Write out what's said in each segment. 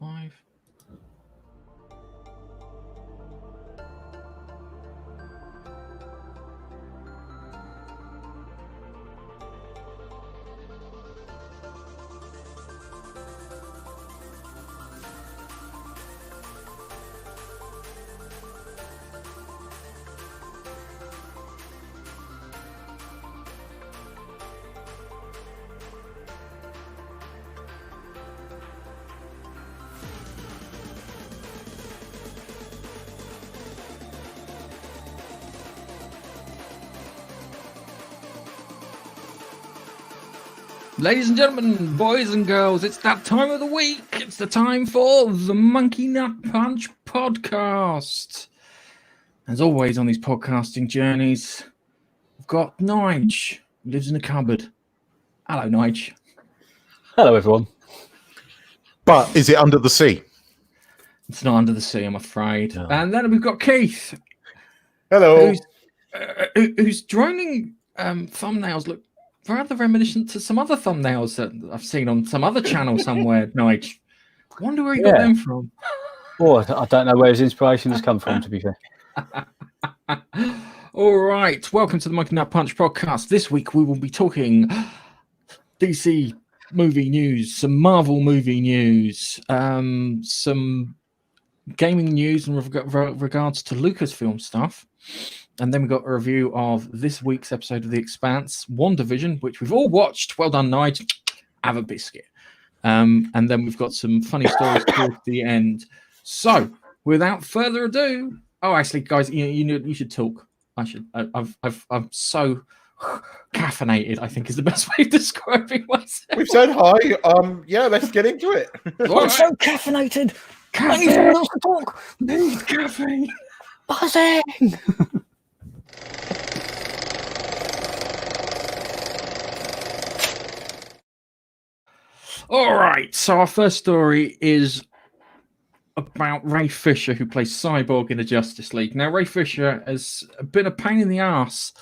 Live. Ladies and gentlemen, boys and girls, it's that time of the week. It's the time for the Monkey Nut Punch podcast. As always on these podcasting journeys, we've got Nige, who lives in a cupboard. Hello, Nige. Hello, everyone. But is it under the sea? It's not under the sea, I'm afraid. No. And then we've got Keith. Hello. Whose droning thumbnails look rather reminiscent to some other thumbnails that I've seen on some other channel somewhere, Nige. Wonder where he got them from. Oh, I don't know where his inspiration has come from, to be fair. All right. Welcome to the Monkey Nut Punch podcast. This week we will be talking DC movie news, some Marvel movie news, some gaming news in regards to Lucasfilm stuff. And then we got a review of this week's episode of The Expanse, Wanda Vision, which we've all watched. Well done, Nige. Have a biscuit. And then we've got some funny stories towards the end. So, without further ado, actually, guys, you should talk. I'm so caffeinated, I think is the best way of describing myself. We've said hi. Yeah, let's get into it. I'm so caffeinated. I need someone else to talk. Need caffeine. Buzzing. All right, so our first story is about Ray Fisher, who plays Cyborg in the Justice League. Now, Ray Fisher has been a pain in the ass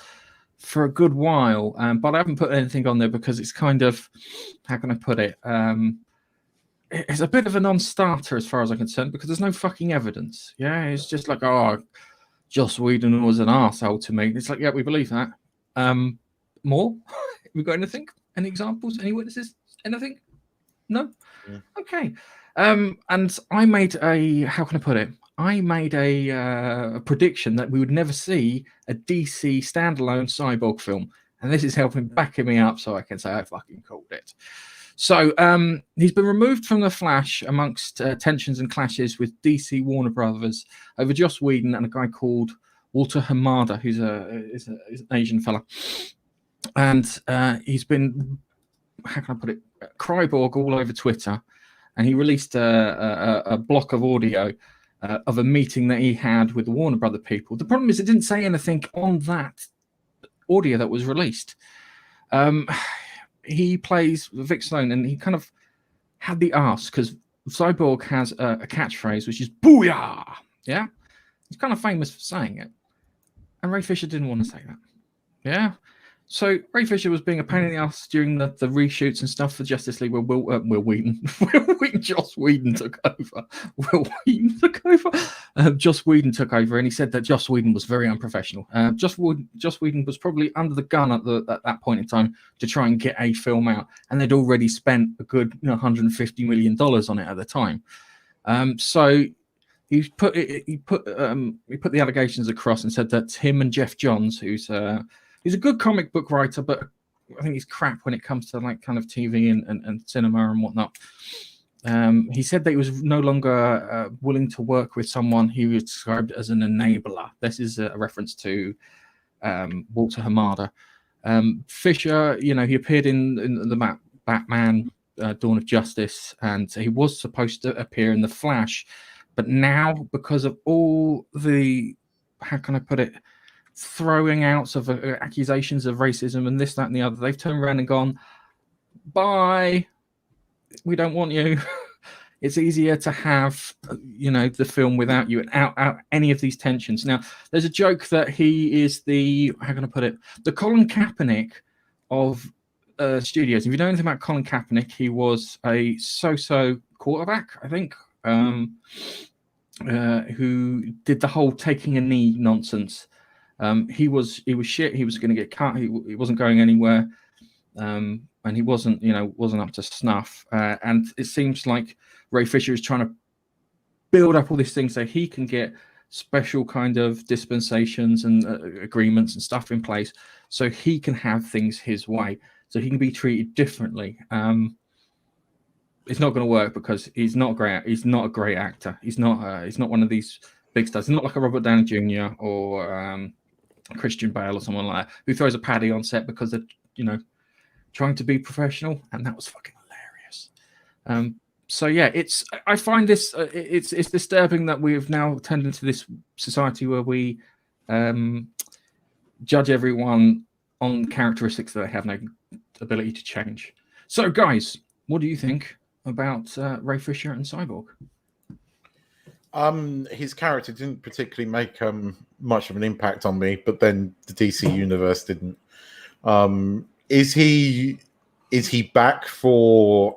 for a good while, but I haven't put anything on there because it's kind of, how can I put it? It's a bit of a non-starter as far as I'm concerned because there's no fucking evidence. Yeah, it's just like, Joss Whedon was an arsehole to me. It's like, yeah, we believe that. More? Have we got anything? Any examples? Any witnesses? Anything? No? Yeah. Okay. And I made how can I put it? I made a prediction that we would never see a DC standalone Cyborg film. And this is helping backing me up so I can say I fucking called it. So he's been removed from The Flash amongst tensions and clashes with DC Warner Brothers over Joss Whedon and a guy called Walter Hamada, who's an Asian fella. And he's been, how can I put it, Cryborg all over Twitter. And he released a block of audio of a meeting that he had with the Warner Brother people. The problem is it didn't say anything on that audio that was released. He plays Vic Sloan, and he kind of had the arse because Cyborg has a catchphrase, which is "Booyah!" Yeah, he's kind of famous for saying it, and Ray Fisher didn't want to say that. Yeah, so Ray Fisher was being a pain in the ass during the reshoots and stuff for Justice League, where Will Wheaton, Joss Whedon took over. Joss Whedon took over, and he said that Joss Whedon was very unprofessional. Joss Whedon was probably under the gun at that point in time to try and get a film out, and they'd already spent a good $150 million on it at the time. So he put the allegations across and said that him and Jeff Johns, who's a good comic book writer, but I think he's crap when it comes to like kind of TV and cinema and whatnot. He said that he was no longer willing to work with someone he was described as an enabler. This is a reference to Walter Hamada. Fisher, he appeared in the Batman Dawn of Justice, and he was supposed to appear in The Flash. But now, because of all the, how can I put it, throwing out of accusations of racism and this, that, and the other, they've turned around and gone, bye, we don't want you. It's easier to have, the film without you and out any of these tensions. Now, there's a joke that he is the, how can I put it, the Colin Kaepernick of studios. If you know anything about Colin Kaepernick, he was a so-so quarterback, I think, who did the whole taking a knee nonsense. He was shit. He was going to get cut. He wasn't going anywhere, and he wasn't up to snuff. And it seems like Ray Fisher is trying to build up all these things so he can get special kind of dispensations and agreements and stuff in place, so he can have things his way, so he can be treated differently. It's not going to work because he's not great. He's not a great actor. He's not one of these big stars. He's not like a Robert Downey Jr. or Christian Bale or someone like that who throws a paddy on set because they're trying to be professional, and that was fucking hilarious. So yeah, I find this it's disturbing that we've now turned into this society where we judge everyone on characteristics that they have no ability to change. So guys, what do you think about Ray Fisher and Cyborg? His character didn't particularly make much of an impact on me, but then the DC universe didn't. Is he back for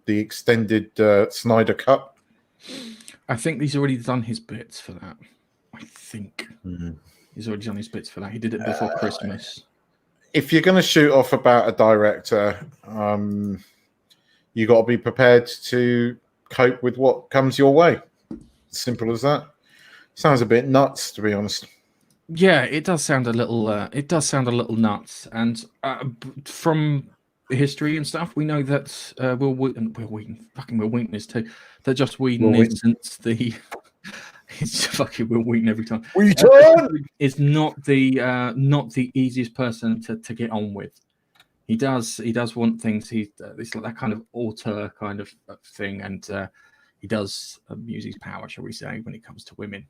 the extended Snyder Cut? I think he's already done his bits for that. I think he's already done his bits for that. He did it before Christmas. If you're going to shoot off about a director, you got to be prepared to cope with what comes your way. Simple as that. Sounds a bit nuts, to be honest. Yeah, it does sound a little. It does sound a little nuts, and from history and stuff, we know that Will Wheaton is too. That Joss Whedon is since the. It's fucking Will Wheaton every time. Is not the easiest person to get on with. He does want things. It's like that kind of auteur kind of thing, and he does abuse his power, shall we say, when it comes to women.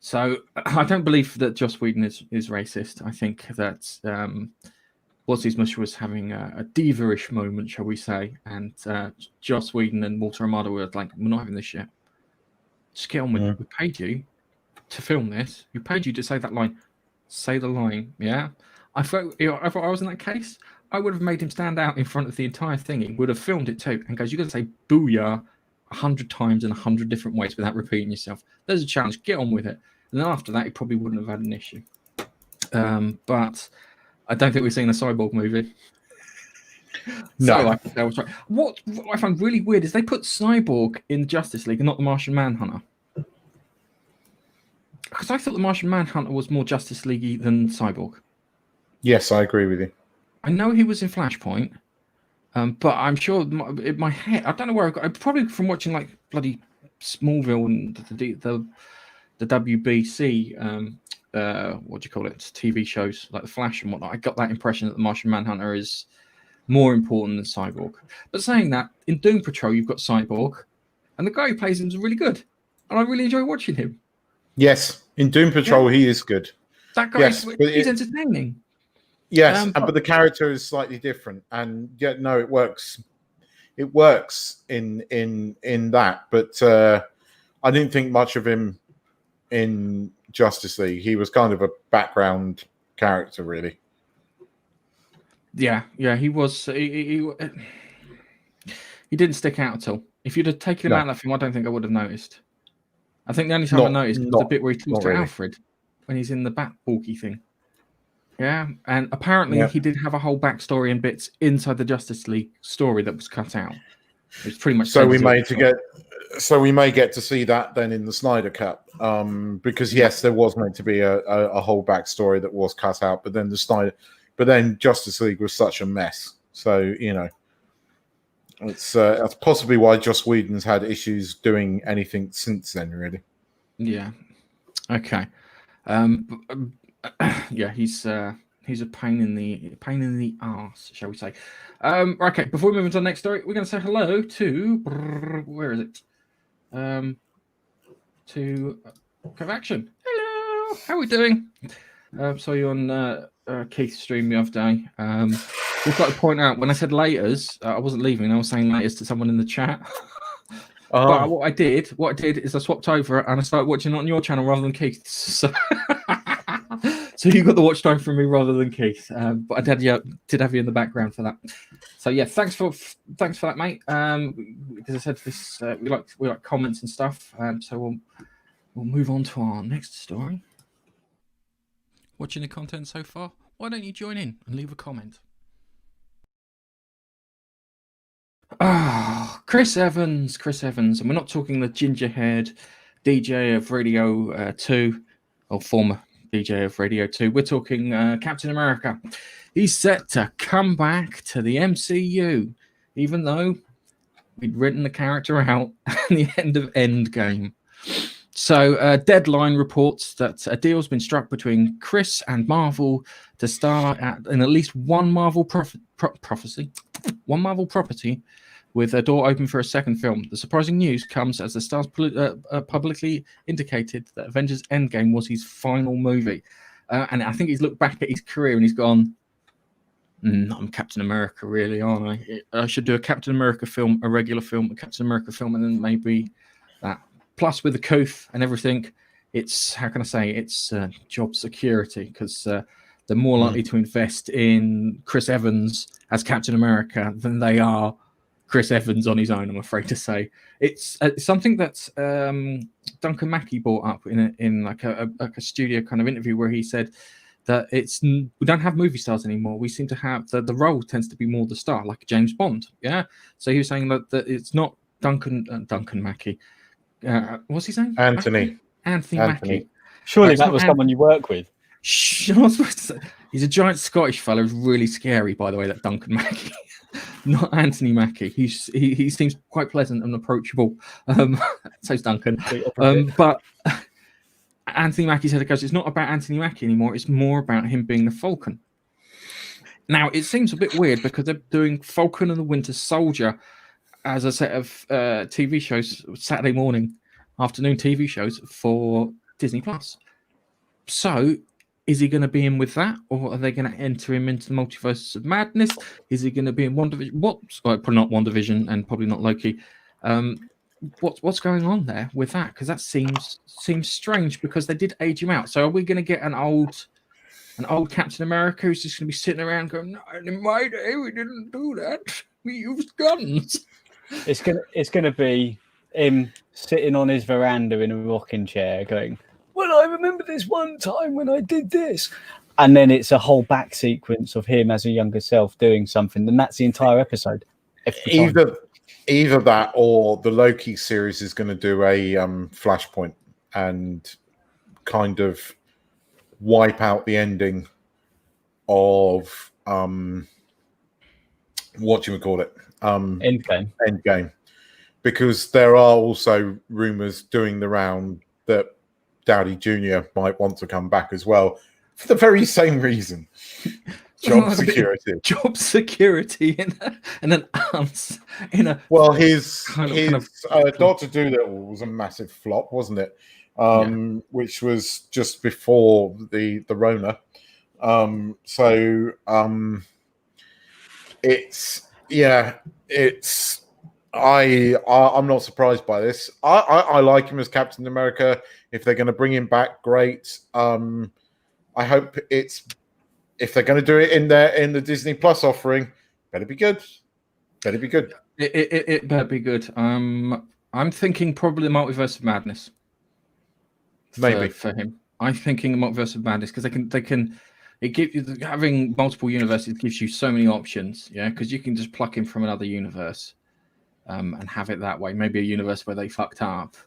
So I don't believe that Joss Whedon is racist. I think that What's His Mush was having a diva-ish moment, shall we say, and Joss Whedon and Walter Amado were like, we're not having this shit. Just get on with it. We paid you to film this. We paid you to say that line. Say the line, yeah? I thought I was in that case. I would have made him stand out in front of the entire thing. He would have filmed it too. And goes, you're going to say booyah 100 times in 100 different ways without repeating yourself. There's a challenge. Get on with it. And then after that, he probably wouldn't have had an issue. But I don't think we've seen a Cyborg movie. No. So I think that was right. What I found really weird is they put Cyborg in Justice League and not the Martian Manhunter. Because I thought the Martian Manhunter was more Justice League than Cyborg. Yes, I agree with you. I know he was in Flashpoint, but I'm sure in my head, I don't know where I got. Probably from watching like bloody Smallville and the WBC, what do you call it? TV shows like The Flash and whatnot. I got that impression that the Martian Manhunter is more important than Cyborg. But saying that, in Doom Patrol, you've got Cyborg, and the guy who plays him is really good, and I really enjoy watching him. Yes, in Doom Patrol, he is good. That guy, he's entertaining. Yes, but the character is slightly different, and it works. It works in that, but I didn't think much of him in Justice League. He was kind of a background character, really. Yeah, he was. He didn't stick out at all. If you'd have taken him out of that film, I don't think I would have noticed. I think the only time I noticed was the bit where he talks to Alfred when he's in the Bat-walkie thing. Yeah, and apparently he did have a whole backstory and bits inside the Justice League story that was cut out. It was pretty much so we may get to see that then in the Snyder Cut, because yes, there was meant to be a whole backstory that was cut out, but then Justice League was such a mess. So that's possibly why Joss Whedon's had issues doing anything since then, really. Yeah. Okay. Yeah, he's a pain in the arse, shall we say? Okay, before we move on to the next story, we're going to say hello to where is it? To Action. Hello, how are we doing? Saw you on Keith's stream the other day. We've got to point out when I said laters, I wasn't leaving. I was saying laters to someone in the chat. But what I did is I swapped over and I started watching on your channel rather than Keith's. So So you got the watch time from me rather than Keith, but I did have you in the background for that. So yeah, thanks for that, mate. As I said, this we like comments and stuff. So we'll move on to our next story. Watching the content so far? Why don't you join in and leave a comment? Chris Evans, and we're not talking the ginger-haired DJ of Radio 2, or former DJ of Radio 2. We're talking Captain America. He's set to come back to the MCU, even though we'd written the character out at the end of Endgame. So Deadline reports that a deal's been struck between Chris and Marvel to star in at least one Marvel property, with a door open for a second film. The surprising news comes as the stars publicly indicated that Avengers Endgame was his final movie. And I think he's looked back at his career and he's gone, I'm Captain America, really, aren't I? I should do a Captain America film, a regular film, a Captain America film, and then maybe that. Plus, with the couth and everything, it's, how can I say, it's job security, because they're more likely to invest in Chris Evans as Captain America than they are Chris Evans on his own, I'm afraid to say. It's something that Duncan Mackey brought up in like a studio kind of interview, where he said that we don't have movie stars anymore. We seem to have the role tends to be more the star, like James Bond. Yeah. So he was saying that it's not Duncan Mackey. What's his name? Anthony Mackey. Surely that was someone you work with. You're not supposed to say. He's a giant Scottish fellow who's really scary, by the way, that Duncan Mackey. Not Anthony Mackey. He seems quite pleasant and approachable. So's Duncan. But Anthony Mackie said, it's not about Anthony Mackie anymore. It's more about him being the Falcon. Now, it seems a bit weird because they're doing Falcon and the Winter Soldier as a set of TV shows, Saturday morning, afternoon TV shows for Disney Plus. So, is he going to be in with that, or are they going to enter him into the multiverse of madness? Is he going to be in Wanda Vision? Probably not Wanda Vision, and probably not Loki. What's going on there with that? Because that seems strange, because they did age him out. So, are we going to get an old Captain America who's just going to be sitting around going, "No, in my day we didn't do that. We used guns." It's gonna be him sitting on his veranda in a rocking chair going, "Well, I remember this one time when I did this." And then it's a whole back sequence of him as a younger self doing something. And that's the entire episode. Either that, or the Loki series is going to do a Flashpoint and kind of wipe out the ending of Endgame, because there are also rumors doing the round that Downey Jr. might want to come back as well for the very same reason. Job security in an ounce in a his Dr. Dolittle was a massive flop, wasn't it? Which was just before the Rona. I'm not surprised by this. I like him as Captain America. If they're going to bring him back, great. I hope if they're going to do it in the Disney Plus offering, better be good. It better be good. I'm thinking probably the Multiverse of Madness. Maybe for him. I'm thinking the Multiverse of Madness, because they can. It gives you, having multiple universes gives you so many options. Yeah, because you can just pluck him from another universe, and have it that way. Maybe a universe where they fucked up,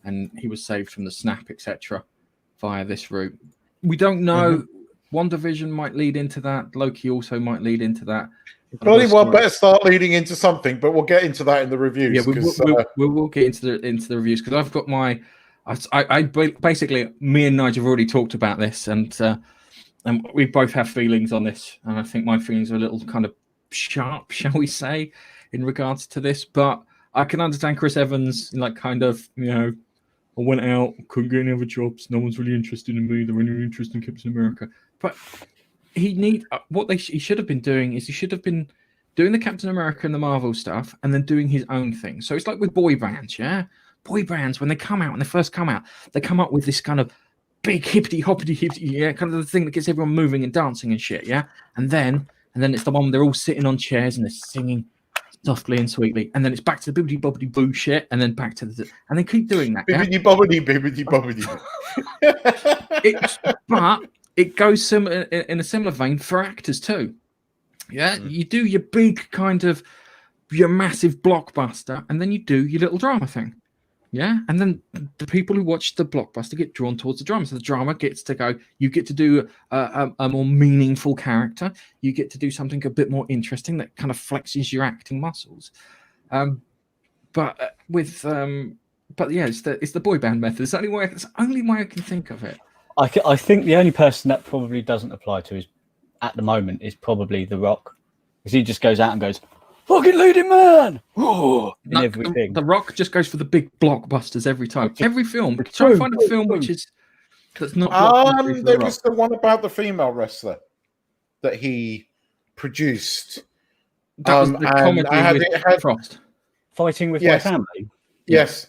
and he was saved from the snap, etc., via this route. We don't know. Mm-hmm. Wanda Vision might lead into that. Loki also might lead into that. Bloody well, better start leading into something, but we'll get into that in the reviews. Yeah, we'll get into the reviews, because I've got my. I basically, me and Nigel have already talked about this, and we both have feelings on this, and I think my feelings are a little kind of sharp, shall we say, in regards to this. But I can understand Chris Evans, like, kind of, I went out, couldn't get any other jobs. No one's really interested in me. They're only interested in Captain America. But he should have been doing is he should have been doing the Captain America and the Marvel stuff, and then doing his own thing. So it's like with boy bands, yeah. Boy bands, when they first come out, they come up with this kind of big hippity hoppity hippity, yeah, kind of the thing that gets everyone moving and dancing and shit, yeah. And then it's the one where they're all sitting on chairs and they're singing softly and sweetly, and then it's back to the bibbidi bobbidi boo shit, and then back to and they keep doing that. Bibbidi bobbidi, bibbidi bobbidi. But it goes in a similar vein for actors too. Yeah, you do your big kind of your massive blockbuster, and then you do your little drama thing. Yeah, and then the people who watch the blockbuster get drawn towards the drama. So the drama gets to go. You get to do a more meaningful character. You get to do something a bit more interesting that kind of flexes your acting muscles. But yeah, it's the boy band method. It's the only way I can think of it. I think the only person that probably doesn't apply to is at the moment is probably The Rock, because he just goes out and goes, "Fucking leading man!" Everything. The Rock just goes for the big blockbusters every time. Every film. Try and find a film that's not. There was the one about the female wrestler that he produced. That was the comedy with Frost. Fighting with My Family. Yes.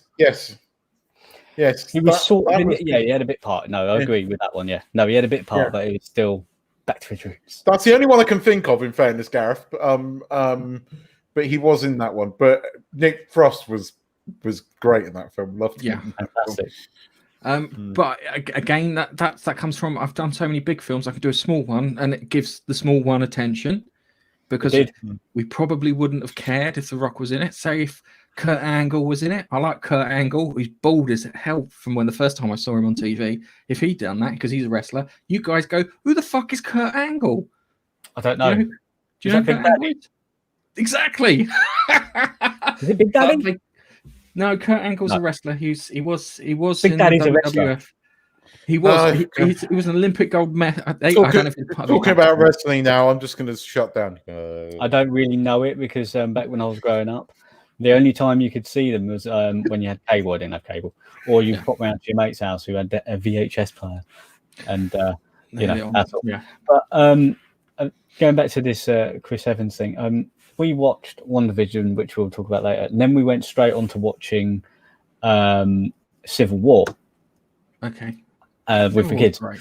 He was sort of he had a bit part. No, I agree with that one. Yeah, no, he had a bit part, but he was still back to his roots. That's the only one I can think of, in fairness, Gareth. But he was in that one. But Nick Frost was great in that film. Loved him. Fantastic. But again, that comes from, I've done so many big films, I could do a small one, and it gives the small one attention, because we probably wouldn't have cared if The Rock was in it. Say if Kurt Angle was in it. I like Kurt Angle. He's bald as hell from when the first time I saw him on TV. If he'd done that, because he's a wrestler, you guys go, who the fuck is Kurt Angle? I don't know. Do you know Kurt Angle? Exactly. Is it Big Daddy? No, Kurt Angle's a wrestler. He was Big in Daddy's the a wrestler. WWF. He was he was an Olympic gold medal. Talking about wrestling now, I'm just going to shut down. I don't really know it, because back when I was growing up, the only time you could see them was when you had cable. I didn't have cable, or you pop round to your mate's house who had a VHS player, and that's all. Yeah. But going back to this Chris Evans thing, we watched Wanda Vision, which we'll talk about later, and then we went straight on to watching Civil War. Okay. With the kids. Right.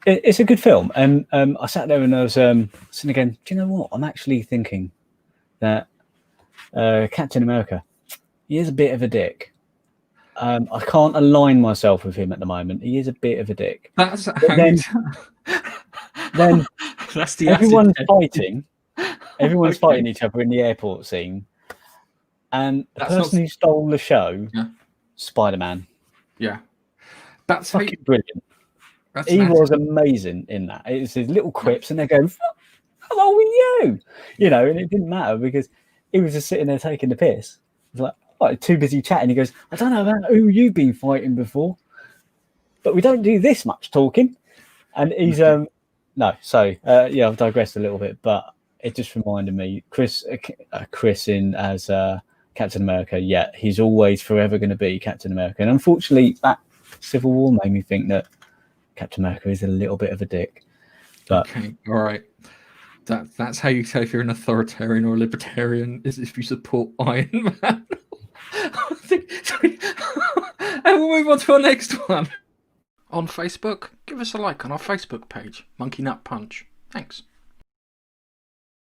It's a good film, and I sat there and I was sitting again. Do you know what? I'm actually thinking that Captain America, he is a bit of a dick. I can't align myself with him at the moment. He is a bit of a dick. Then that's the everyone's fighting. Everyone's fighting each other in the airport scene, and the person who stole the show, Spider-Man. Yeah, that's fucking brilliant. He was amazing in that. It's his little quips, and they're going, "Hello, with you," and it didn't matter because he was just sitting there taking the piss. It was like too busy chatting. He goes, "I don't know about who you've been fighting before, but we don't do this much talking." And he's I've digressed a little bit, but it just reminded me, Chris in as Captain America. Yeah, he's always forever going to be Captain America, and unfortunately, that Civil War made me think that Captain America is a little bit of a dick. But okay, all right. That's how you tell if you're an authoritarian or a libertarian, is if you support Iron Man. And we'll move on to our next one. On Facebook, give us a like on our Facebook page, Monkey Nut Punch. Thanks.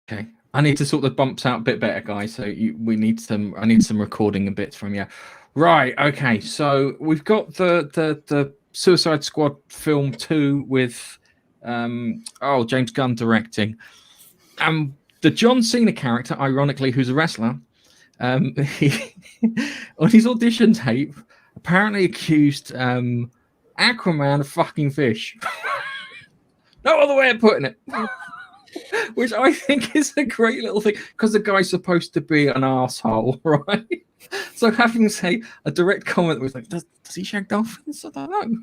Okay, I need to sort the bumps out a bit better, guys. So I need some recording a bit from you. Right. Okay. So we've got the Suicide Squad film 2 with James Gunn directing. The John Cena character, ironically, who's a wrestler, he, on his audition tape, apparently accused Aquaman of fucking fish. No other way of putting it. Which I think is a great little thing, because the guy's supposed to be an asshole, right? So having, say, a direct comment was like, does he shag dolphins? I don't know.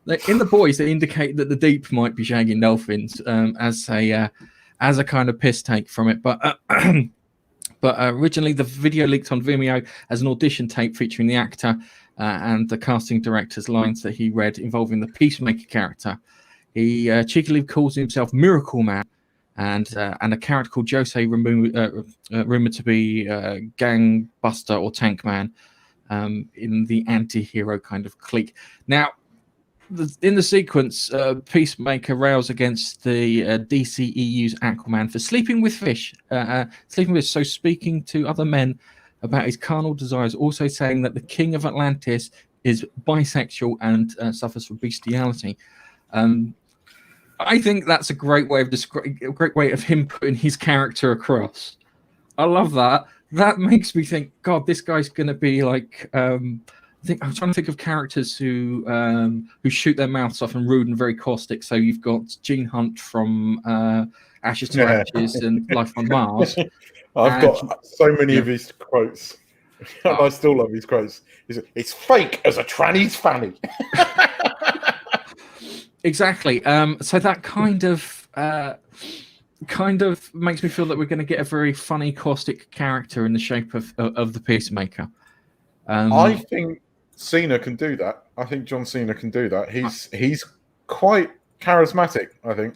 Like, in The Boys, they indicate that the deep might be shagging dolphins as a kind of piss take from it. But originally the video leaked on Vimeo as an audition tape featuring the actor and the casting director's lines that he read involving the Peacemaker character. He cheekily calls himself Miracle Man, and a character called Jose, rumored to be Gangbuster or Tank Man, in the anti-hero kind of clique. Now, in the sequence, Peacemaker rails against the DCEU's Aquaman for sleeping with fish. So speaking to other men about his carnal desires, also saying that the King of Atlantis is bisexual and suffers from bestiality. I think that's a great way of him putting his character across. I love that. That makes me think, God, this guy's going to be like. I'm trying to think of characters who shoot their mouths off and rude and very caustic. So you've got Gene Hunt from Ashes to Ashes and Life on Mars. I've got so many of his quotes. And I still love his quotes. It's fake as a tranny's fanny. Exactly. So that kind of makes me feel that we're going to get a very funny, caustic character in the shape of the Peacemaker. I think Cena can do that. I think John Cena can do that. He's quite charismatic, I think.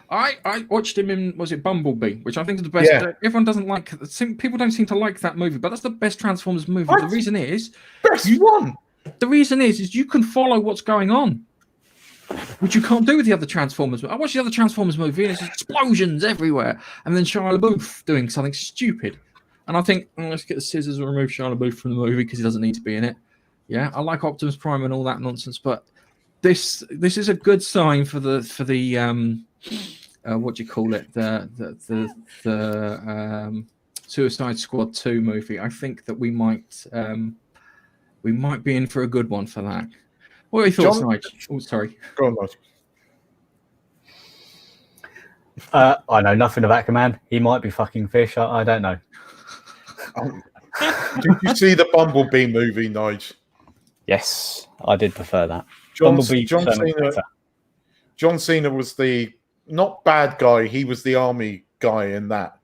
I watched him in, was it Bumblebee, which I think is the best. Yeah. Everyone doesn't like, people don't seem to like that movie, but that's the best Transformers movie. What? The reason is, The reason is you can follow what's going on, which you can't do with the other Transformers. I watched the other Transformers movie and it's explosions everywhere, and then Shia LaBeouf doing something stupid. And I think, let's get the scissors and remove Shia LaBeouf from the movie because he doesn't need to be in it. Yeah, I like Optimus Prime and all that nonsense, but this is a good sign for the what do you call it, the Suicide Squad 2 movie. I think that we might be in for a good one for that. What are your thoughts, Nigel? Oh, sorry. Go on, Nigel. I know nothing about Aquaman. He might be fucking fish. I don't know. Did you see the Bumblebee movie, Nigel? Yes, I did prefer that. John Cena was the not bad guy. He was the army guy in that,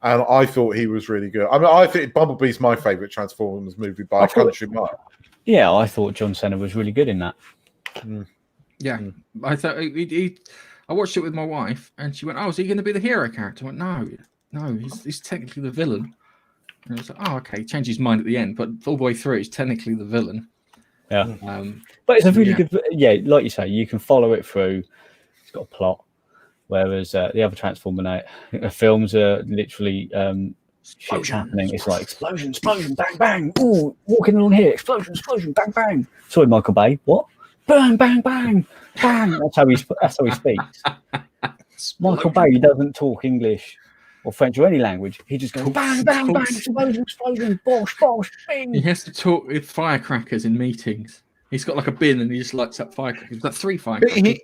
and I thought he was really good. I mean, I think Bumblebee's my favorite Transformers movie by a country mile. Yeah, I thought John Cena was really good in that. Yeah, I thought I watched it with my wife, and she went, "Oh, is he going to be the hero character?" I went, "No, he's technically the villain." And I was like, "Oh, okay." He changed his mind at the end, but all the way through, he's technically the villain. Yeah, but it's a really good. Yeah, like you say, you can follow it through. It's got a plot, whereas the other Transformer films are literally shit's happening. It's like explosion, bang, bang. Ooh, walking along here, explosion, bang, bang. Sorry, Michael Bay. What? Bang, bang, bang, bang. That's how he speaks. Michael Bay doesn't talk English or French or any language. He just goes bang, bang, bang, explosion, bosh, bing. He has to talk with firecrackers in meetings. He's got like a bin and he just lights up firecrackers. He's got 3 firecrackers. He's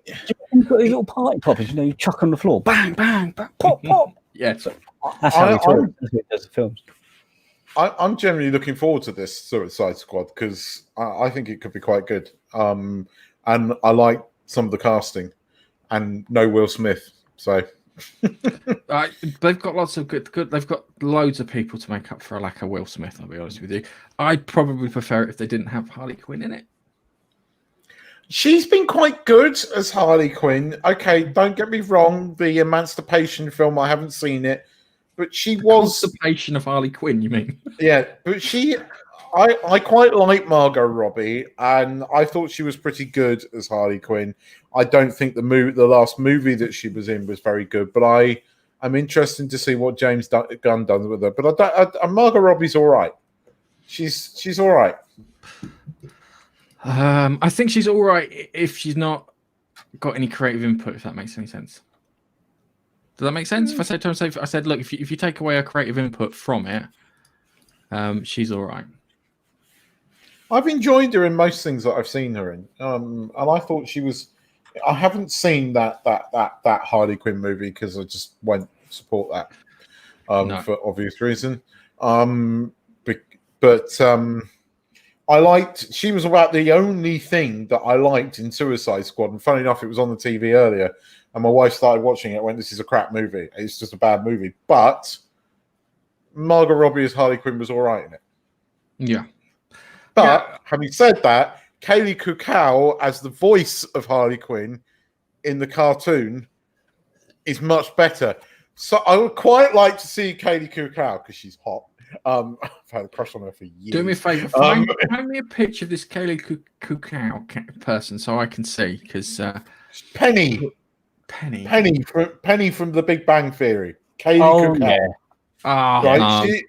got these little party poppers, you chuck on the floor, bang, bang, bang, pop. Yeah, that's how he talks. That's how he does the films. I'm generally looking forward to this Suicide Squad because I think it could be quite good. And I like some of the casting, and no Will Smith. So they've got lots of good. They've got loads of people to make up for a lack of Will Smith. I'll be honest with you. I'd probably prefer it if they didn't have Harley Quinn in it. She's been quite good as Harley Quinn. Okay, don't get me wrong. The Emancipation film, I haven't seen it, but she was Emancipation of Harley Quinn. You mean? Yeah, but I quite like Margot Robbie, and I thought she was pretty good as Harley Quinn. I don't think the last movie that she was in was very good, but I'm interested to see what James Gunn does with her. But Margot Robbie's all right. She's all right. I think she's all right if she's not got any creative input. If that makes any sense. Does that make sense? If I said to her, I said, look, if you take away her creative input from it, she's all right. I've enjoyed her in most things that I've seen her in, and I thought she was. I haven't seen that Harley Quinn movie because I just won't support that for obvious reason. But I liked. She was about the only thing that I liked in Suicide Squad, and funny enough, it was on the TV earlier, and my wife started watching it. Went, "This is a crap movie. It's just a bad movie." But Margot Robbie as Harley Quinn was all right in it. Yeah. But having said that, Kaylee Cuoco as the voice of Harley Quinn in the cartoon is much better. So I would quite like to see Kaylee Cuoco because she's hot. I've had a crush on her for years. Do me a favor, find me a picture of this Kaylee Kukau person so I can see, because Penny from The Big Bang Theory. Kaylee Kukau. Yeah. Oh, Right?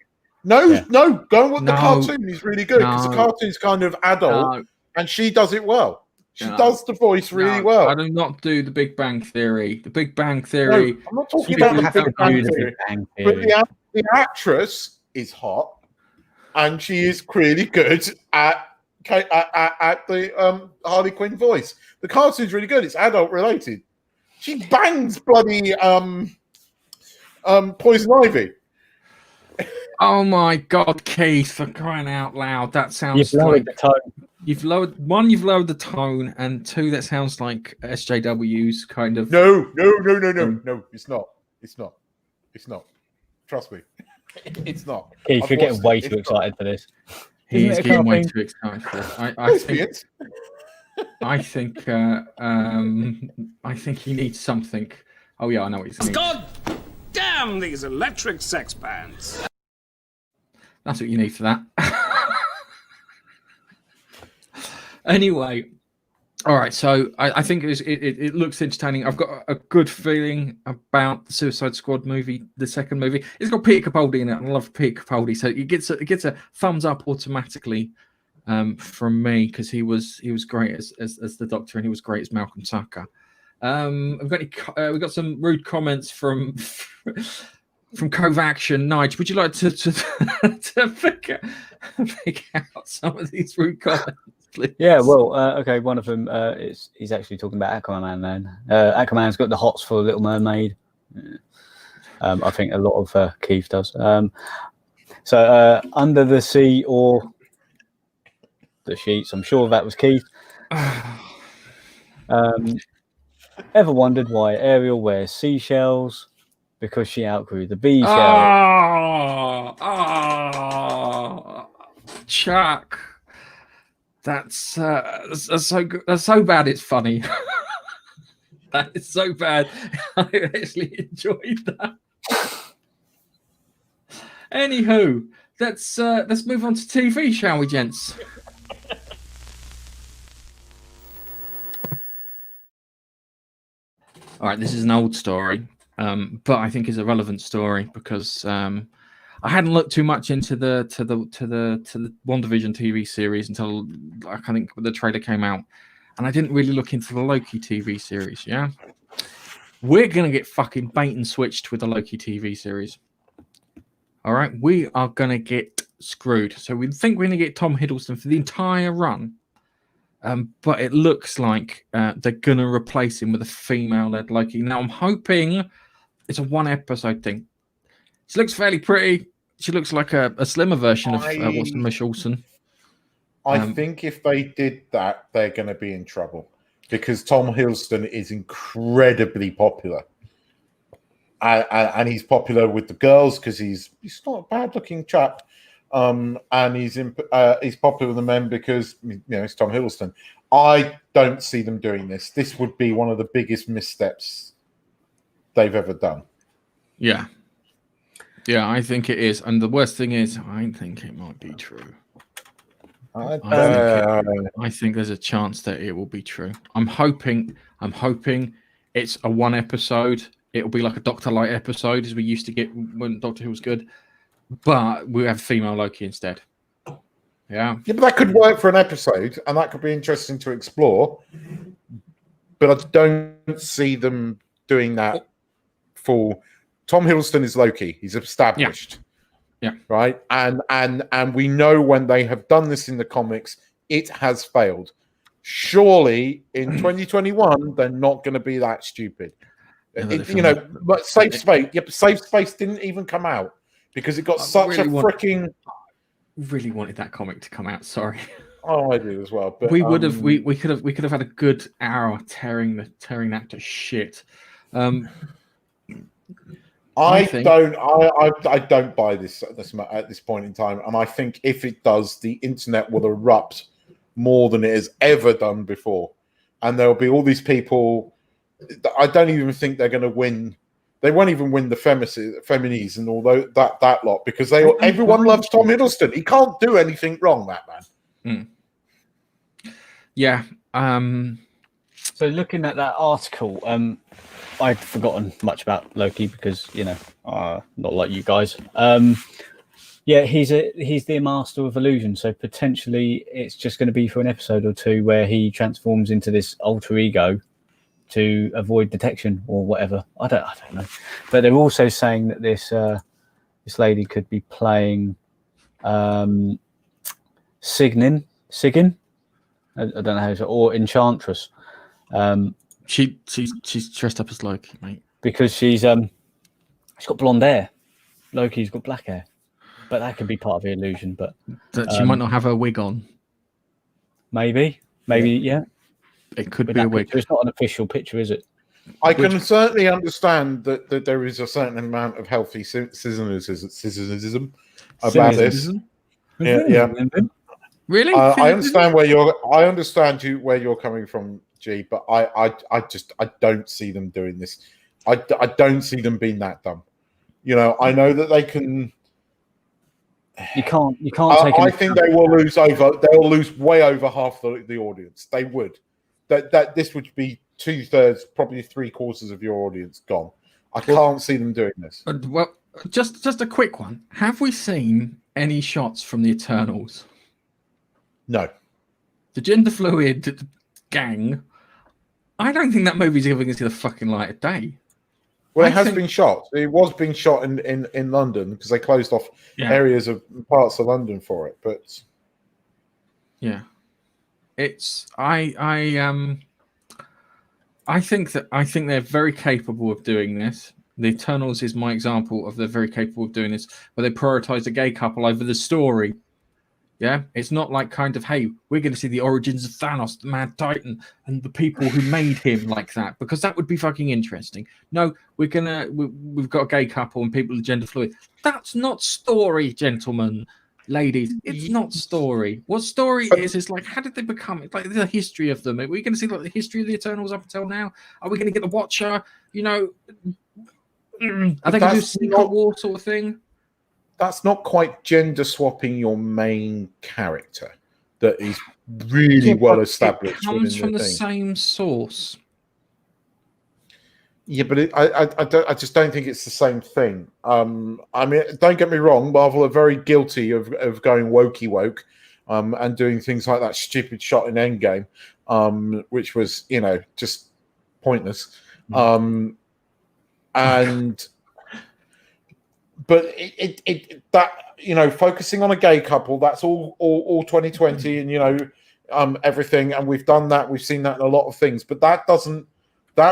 no. No, go and watch the No. cartoon. It's really good because the No. cartoon's kind of adult, and she does it well. She does the voice really well. I do not do The Big Bang Theory. The Big Bang Theory. No, I'm not talking about the Big Bang Theory. But Theory. the actress is hot, and she is really good at the Harley Quinn voice. The cartoon's really good. It's adult related. She bangs bloody Poison Ivy. Oh my God, Keith! For crying out loud, that sounds You've lowered the tone. You've lowered the tone, and two, that sounds like SJW's kind of. No, it's not. It's not. Trust me, it's not. Keith, you're getting way too excited for this. He is getting way too excited for it. I think he needs something. Oh yeah, I know what he's needs. God damn these electric sex bands! That's what you need for that. Anyway, all right. So I think it looks entertaining. I've got a good feeling about the Suicide Squad movie, the second movie. It's got Peter Capaldi in it. I love Peter Capaldi, so it gets a thumbs up automatically from me, because he was great as the Doctor, and he was great as Malcolm Tucker. We've got some rude comments from Covaction. Nigel, would you like to pick out some of these rude comments, please? Yeah, well, okay. One of them he's actually talking about Aquaman. Man, Aquaman's got the hots for Little Mermaid. I think a lot of Keith does. So Under the Sea or the Sheets. I'm sure that was Keith. Ever wondered why Ariel wears seashells? Because she outgrew the bee shell. Chuck, that's so good. That's so bad. It's funny. That is so bad. I actually enjoyed that. Anywho, let's move on to TV, shall we, gents? All right, this is an old story. But I think it's a relevant story because I hadn't looked too much into the Wanda Vision TV series until I think the trailer came out, and I didn't really look into the Loki TV series. Yeah, we're gonna get fucking bait and switched with the Loki TV series. All right, we are gonna get screwed. So we think we're gonna get Tom Hiddleston for the entire run. But it looks like they're going to replace him with a female-led Loki. Now, I'm hoping it's a one-episode thing. She looks fairly pretty. She looks like a slimmer version of what's the Miss Olsen. I think if they did that, they're going to be in trouble because Tom Hiddleston is incredibly popular. And he's popular with the girls because he's not a bad-looking chap. And he's popular with the men because it's Tom Hiddleston. I don't see them doing this. This would be one of the biggest missteps they've ever done. Yeah, I think it is. And the worst thing is, I think it might be true. I think there's a chance that it will be true. I'm hoping it's a one episode. It'll be like a Doctor Light episode, as we used to get when Doctor Who was good. But we have female Loki instead. Yeah, but that could work for an episode, and that could be interesting to explore. But I don't see them doing that for Tom Hiddleston is Loki. He's established. Yeah. Right. And we know when they have done this in the comics, it has failed. Surely in 2021, they're not going to be that stupid. But Safe Space. Yep, Safe Space didn't even come out. Because it got really wanted that comic to come out. Sorry. Oh, I do as well. But we would have we could have had a good hour tearing that to shit. I don't buy this at this point in time, and I think if it does, the internet will erupt more than it has ever done before, and there will be all these people. I don't even think they're going to win. They won't even win the Feminis and all that lot because everyone loves Tom Hiddleston. He can't do anything wrong, that man. Yeah. So looking at that article, I'd forgotten much about Loki because not like you guys. Yeah, he's the master of illusion. So potentially it's just going to be for an episode or two where he transforms into this alter ego to avoid detection or whatever. I don't know. But they're also saying that this lady could be playing Sigyn. I don't know how to, or Enchantress. She's dressed up as Loki, mate. Because she's got blonde hair. Loki's got black hair. But that could be part of the illusion. But that she might not have her wig on. Maybe, yeah. It could be a wig. It's not an official picture, is it? I can certainly understand that there is a certain amount of healthy cynicism about this. Yeah. Really? I understand where you're coming from, G, but I don't see them doing this. I don't see them being that dumb. I know that they can. You can't take. I think they will lose They'll lose way over half the audience. They would. That this would be 2/3, probably 3/4 of your audience gone. I can't see them doing this. Well, just a quick one. Have we seen any shots from the Eternals? No. The gender fluid gang. I don't think that movie's ever going to see the fucking light of day. Well, it has been shot. It was being shot in London because they closed off areas of parts of London for it. But yeah, it's I think they're very capable of doing this. The Eternals is my example of they're very capable of doing this, where they prioritize a gay couple over the story. Yeah, it's not like kind of, hey, we're going to see the origins of Thanos, the Mad Titan, and the people who made him like that, because that would be fucking interesting. No, we've got a gay couple and people are gender fluid. That's not story, gentlemen, ladies. It's not story. What story is like, how did they become it? Like the history of them. Are we going to see like the history of the Eternals up until now? Are we going to get the Watcher? Are they going to do a Secret War sort of thing? That's not quite gender swapping your main character that is really well established. It comes from the same source. Yeah, but I just don't think it's the same thing. I mean, don't get me wrong, Marvel are very guilty of going wokey woke and doing things like that stupid shot in Endgame, which was, just pointless. But focusing on a gay couple, that's all 2020 and everything, and we've done that. We've seen that in a lot of things, but that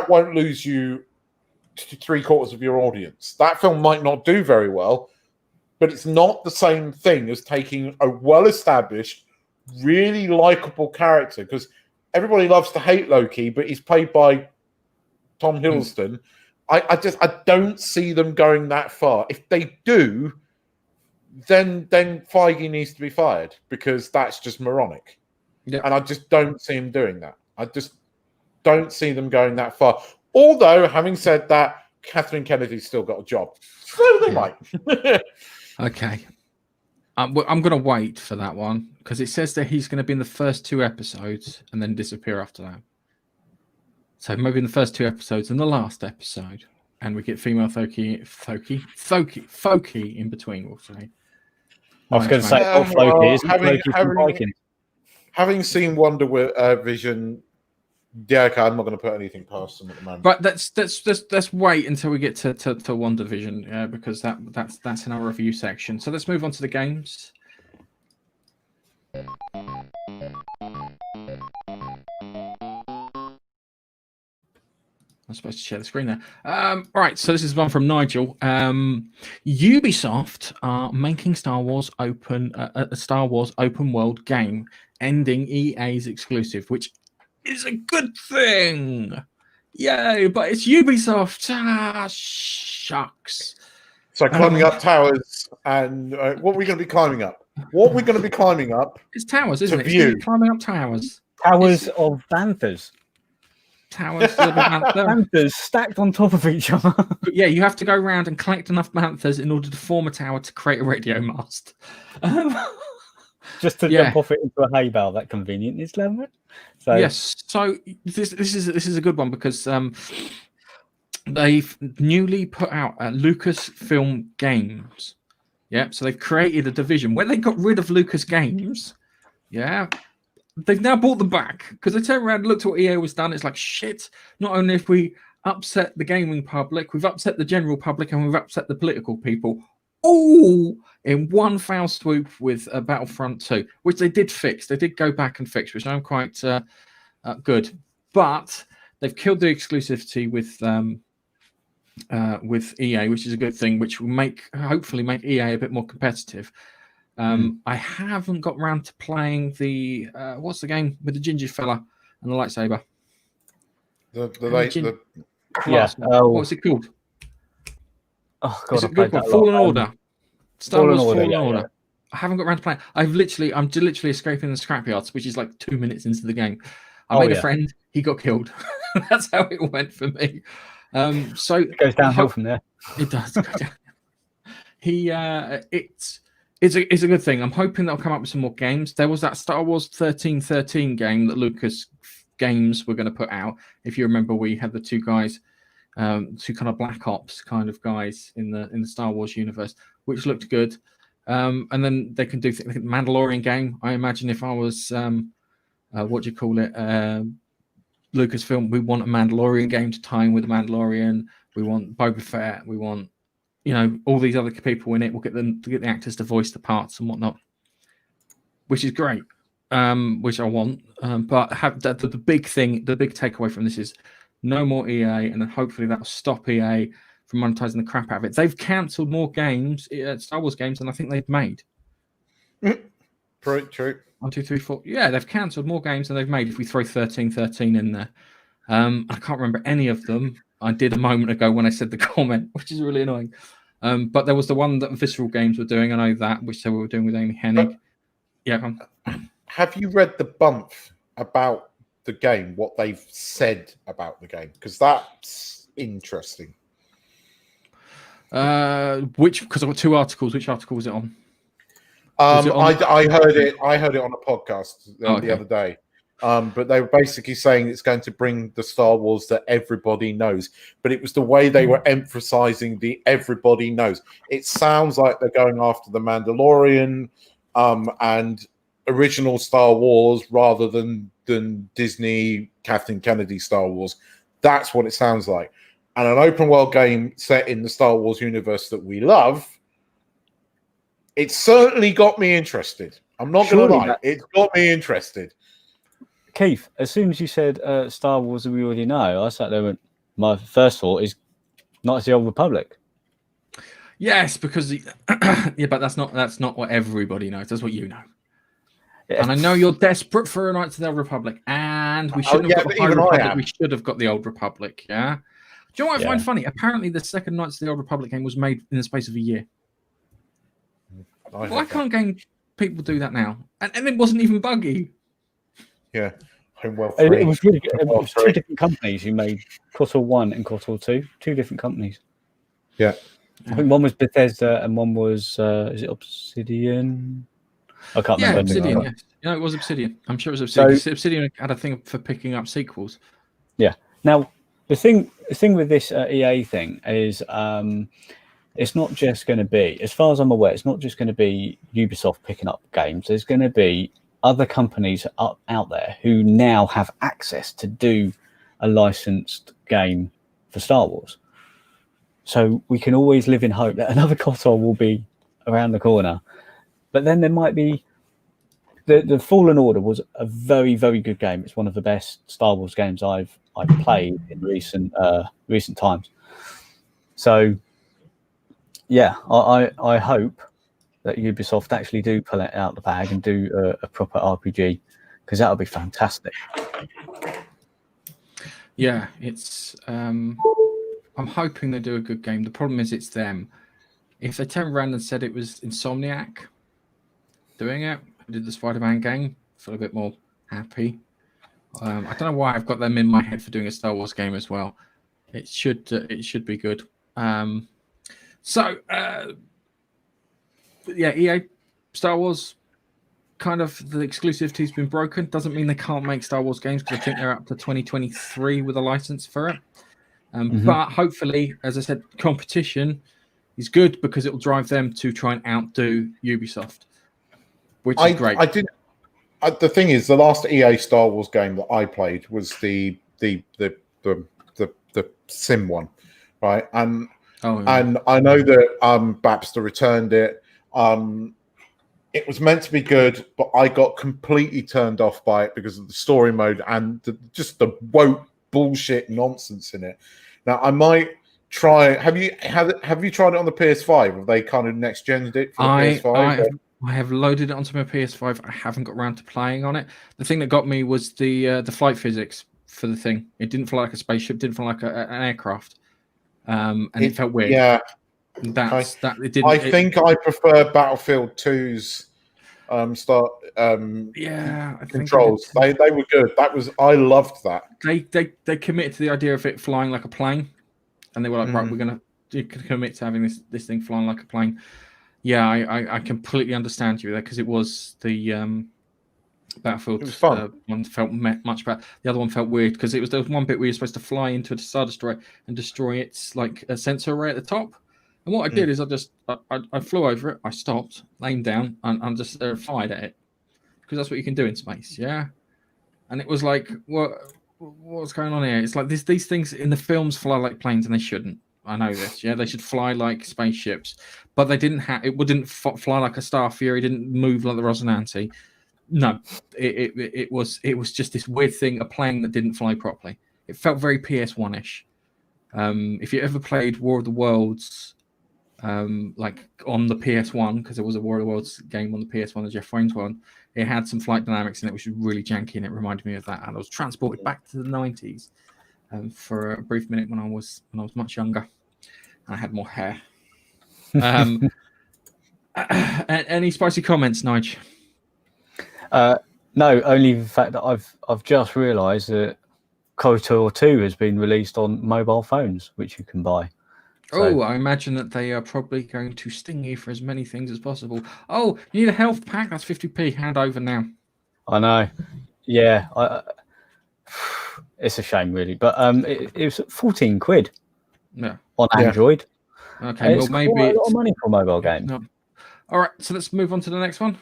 won't lose you to 3/4 of your audience. That film might not do very well, but it's not the same thing as taking a well-established, really likable character, because everybody loves to hate Loki, but he's played by Tom Hiddleston. I don't see them going that far. If they do, then Feige needs to be fired, because that's just moronic. Yeah. And I just don't see him doing that. I just don't see them going that far. Although, having said that, Kathleen Kennedy's still got a job. So they might. Okay. I'm going to wait for that one, because it says that he's going to be in the first 2 episodes and then disappear after that. So maybe in the first 2 episodes and the last episode, and we get female Foki in between, we'll say. I was going to say, Floki, isn't Floki from Vikings? Having seen Wanda Vision, yeah, okay, I'm not going to put anything past them at the moment. But let's wait until we get to Wanda Vision, because that's in our review section. So let's move on to the games. I'm supposed to share the screen there. Right, so this is one from Nigel. Ubisoft are making Star Wars open world game, ending EA's exclusive, which is a good thing. Yay! But it's Ubisoft. Shucks. So climbing up towers, and what are we going to be climbing up? What are we going to be climbing up? It's towers, isn't it? View. It's climbing up towers. Towers of Banthas. towers. Panthers stacked on top of each other. But yeah, you have to go around and collect enough panthers in order to form a tower to create a radio mast. Just to jump off it into a hay bale, that convenient is Lemon. So yes, so this is a good one because they've newly put out Lucasfilm Games. Yeah, so they've created a division where they got rid of Lucas Games. Yeah, they've now brought them back because they turned around and looked at what EA was done. It's like shit. Not only have we upset the gaming public, we've upset the general public, and we've upset the political people. All in one foul swoop with Battlefront 2, which they did fix. They did go back and fix, which I'm quite good. But they've killed the exclusivity with EA, which is a good thing, which will hopefully make EA a bit more competitive. I haven't got around to playing the what's the game with the ginger fella and the lightsaber? What's it called? Oh god, I played that Fallen Order. Star Wars Fallen Order. Yeah. I haven't got around to playing. I'm literally escaping the scrapyards, which is like 2 minutes into the game. I made a friend. He got killed. That's how it went for me. So it goes downhill from there. It does. Go down. It's a good thing. I'm hoping they'll come up with some more games. There was that Star Wars 1313 game that Lucas Games were going to put out. If you remember, we had the two guys, two kind of Black Ops kind of guys in the Star Wars universe, which looked good. And then they can do the Mandalorian game. I imagine if I was what do you call it, Lucasfilm, we want a Mandalorian game to tie in with the Mandalorian. We want Boba Fett. We want, all these other people in it. We'll get them to get the actors to voice the parts and whatnot, which is great. Which I want. But the big thing, the big takeaway from this is no more EA, and then hopefully that'll stop EA from monetizing the crap out of it. They've cancelled more games, Star Wars games, than I think they've made. True. 1, 2, 3, 4. Yeah, they've cancelled more games than they've made if we throw 1313 in there. I can't remember any of them. I did a moment ago when I said the comment, which is really annoying. But there was the one that Visceral Games were doing. I know that, which they were doing with Amy Hennig. Have you read the bump about the game, what they've said about the game? Because that's interesting. Because I've got 2 articles. Which article was it on? I heard it on a podcast the other day. But they were basically saying it's going to bring the Star Wars that everybody knows. But it was the way they were emphasizing the everybody knows. It sounds like they're going after the Mandalorian and original Star Wars rather than Disney Kathleen Kennedy Star Wars. That's what it sounds like. And an open world game set in the Star Wars universe that we love, it certainly got me interested. I'm not going to lie. It's got me interested. Keith, as soon as you said Star Wars that we already know, I sat there and my first thought is Knights of the Old Republic. Yes, because but that's not what everybody knows. That's what you know. Yeah. And I know you're desperate for a Knights of the Old Republic, and we shouldn't have got the High Republic. We should have got the Old Republic. Yeah. Do you know what I find funny? Apparently, the second Knights of the Old Republic game was made in the space of a year. Why can't game people do that now? And it wasn't even buggy. Yeah. Homeworld 3. It was really good. It was 2 different companies who made KOTOR 1 and KOTOR 2. 2 different companies. Yeah. I think one was Bethesda and one was is it Obsidian? I can't remember. Obsidian, yes. It was Obsidian. I'm sure it was Obsidian. So, Obsidian had a thing for picking up sequels. Yeah. Now, the thing with this EA thing is it's not just going to be, as far as I'm aware, it's not just going to be Ubisoft picking up games. There's going to be other companies out there who now have access to do a licensed game for Star Wars. So we can always live in hope that another KOTOR will be around the corner. But then there might be the Fallen Order was a very, very good game. It's one of the best Star Wars games I've played in recent times. So yeah, I hope that Ubisoft actually do pull it out the bag and do a proper RPG, because that would be fantastic. Yeah, it's. I'm hoping they do a good game. The problem is it's them. If they turned around and said it was Insomniac doing it, who did the Spider-Man game, I feel a bit more happy. I don't know why I've got them in my head for doing a Star Wars game as well. It should be good. EA, Star Wars, kind of the exclusivity's been broken. Doesn't mean they can't make Star Wars games, because I think they're up to 2023 with a license for it. But hopefully, as I said, competition is good because it will drive them to try and outdo Ubisoft, which is great. The thing is, the last EA Star Wars game that I played was the Sim one, right? And I know that Babster returned it. It was meant to be good, but I got completely turned off by it because of the story mode and just the woke bullshit nonsense in it. Now I might try. Have you tried it on the PS5? Have they kind of next gen'd it for the PS5? I have loaded it onto my PS5. I haven't got around to playing on it. The thing that got me was the flight physics for the thing. It didn't fly like a spaceship. Didn't fly like an aircraft, and it felt weird. Yeah, I think I prefer Battlefield 2's controls. They were good. I loved that. They committed to the idea of it flying like a plane, and they were like, right, we're gonna commit to having this thing flying like a plane. Yeah, I completely understand you there, because it was the Battlefield one felt much better. The other one felt weird because there was one bit where you're supposed to fly into a Star Destroyer and destroy its like a sensor array at the top. And what I did is I flew over it, I stopped, aimed down, and just fired at it, because that's what you can do in space, yeah. And it was like, what's going on here? It's like these things in the films fly like planes, and they shouldn't. I know this, yeah. They should fly like spaceships, but they didn't have. It wouldn't fly like a Star Fury. It didn't move like the Rosinante. No, it was just this weird thing, a plane that didn't fly properly. It felt very PS1-ish. If you ever played War of the Worlds, like on the PS1, because there was a War of the Worlds game on the PS1, the Jeff Rains one, it had some flight dynamics in it, which was really janky, and it reminded me of that. And I was transported back to the 90s for a brief minute when I was much younger. I had more hair. Any spicy comments, Nige? No, only the fact that I've just realised that KOTOR 2 has been released on mobile phones, which you can buy. So, I imagine that they are probably going to sting you for as many things as possible. Oh, you need a health pack? That's 50p. Hand over now. I know. Yeah, it's a shame, really. But it was 14 quid. Yeah. On Android. Okay, well, maybe quite a lot of money for a mobile game. No. All right, so let's move on to the next one.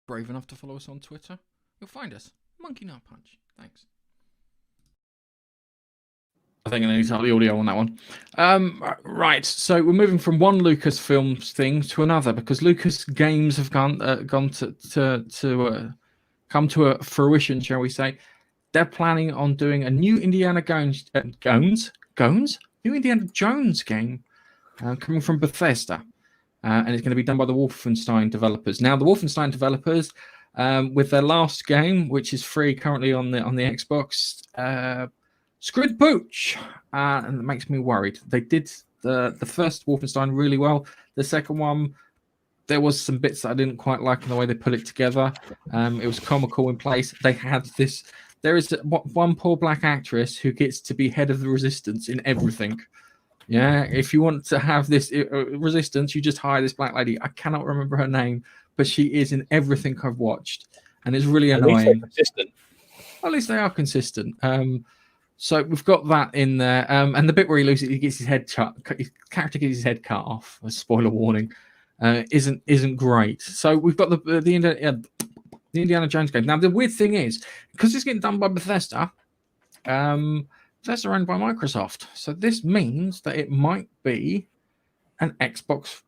Brave enough to follow us on Twitter, you'll find us. Monkey Nut Punch. Thanks. I think I need to have the audio on that one. Right, so we're moving from one Lucasfilms thing to another, because Lucas Games have come to a fruition, shall we say? They're planning on doing a new Indiana Jones game coming from Bethesda. And it's going to be done by the Wolfenstein developers. Now, the Wolfenstein developers, with their last game, which is free currently on the Xbox, screwed pooch, and it makes me worried. They did the first Wolfenstein really well. The second one, there was some bits that I didn't quite like in the way they put it together. It was comical in place. They had this. There is one poor black actress who gets to be head of the resistance in everything. Yeah, if you want to have this resistance, you just hire this black lady. I cannot remember her name, but she is in everything I've watched, and it's really annoying. At least they are consistent. So we've got that in there, and the bit where he gets his head cut. His character gets his head cut off. A spoiler warning. Isn't great. So we've got the Indiana Jones game. Now the weird thing is, because it's getting done by Bethesda, Bethesda owned by Microsoft. So this means that it might be an Xbox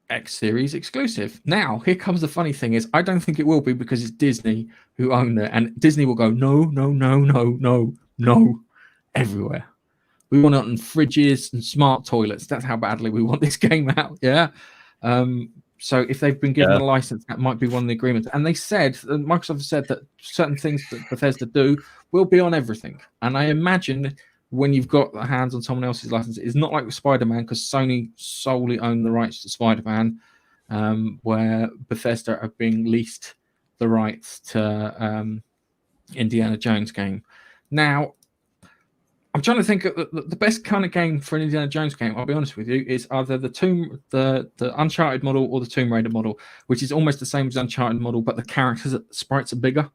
X Series exclusive. Now, here comes the funny thing is, I don't think it will be, because it's Disney who own it. And Disney will go, no, everywhere. We want it on fridges and smart toilets. That's how badly we want this game out, yeah? So if they've been given a license, that might be one of the agreements. And they said, Microsoft said that certain things that Bethesda do will be on everything. And I imagine when you've got the hands on someone else's license, it's not like with Spider-Man, because Sony solely own the rights to Spider-Man, where Bethesda are being leased the rights to Indiana Jones game. Now, I'm trying to think of the best kind of game for an Indiana Jones game. I'll be honest with you, is either the Uncharted model or the Tomb Raider model, which is almost the same as Uncharted model, but the characters sprites are bigger.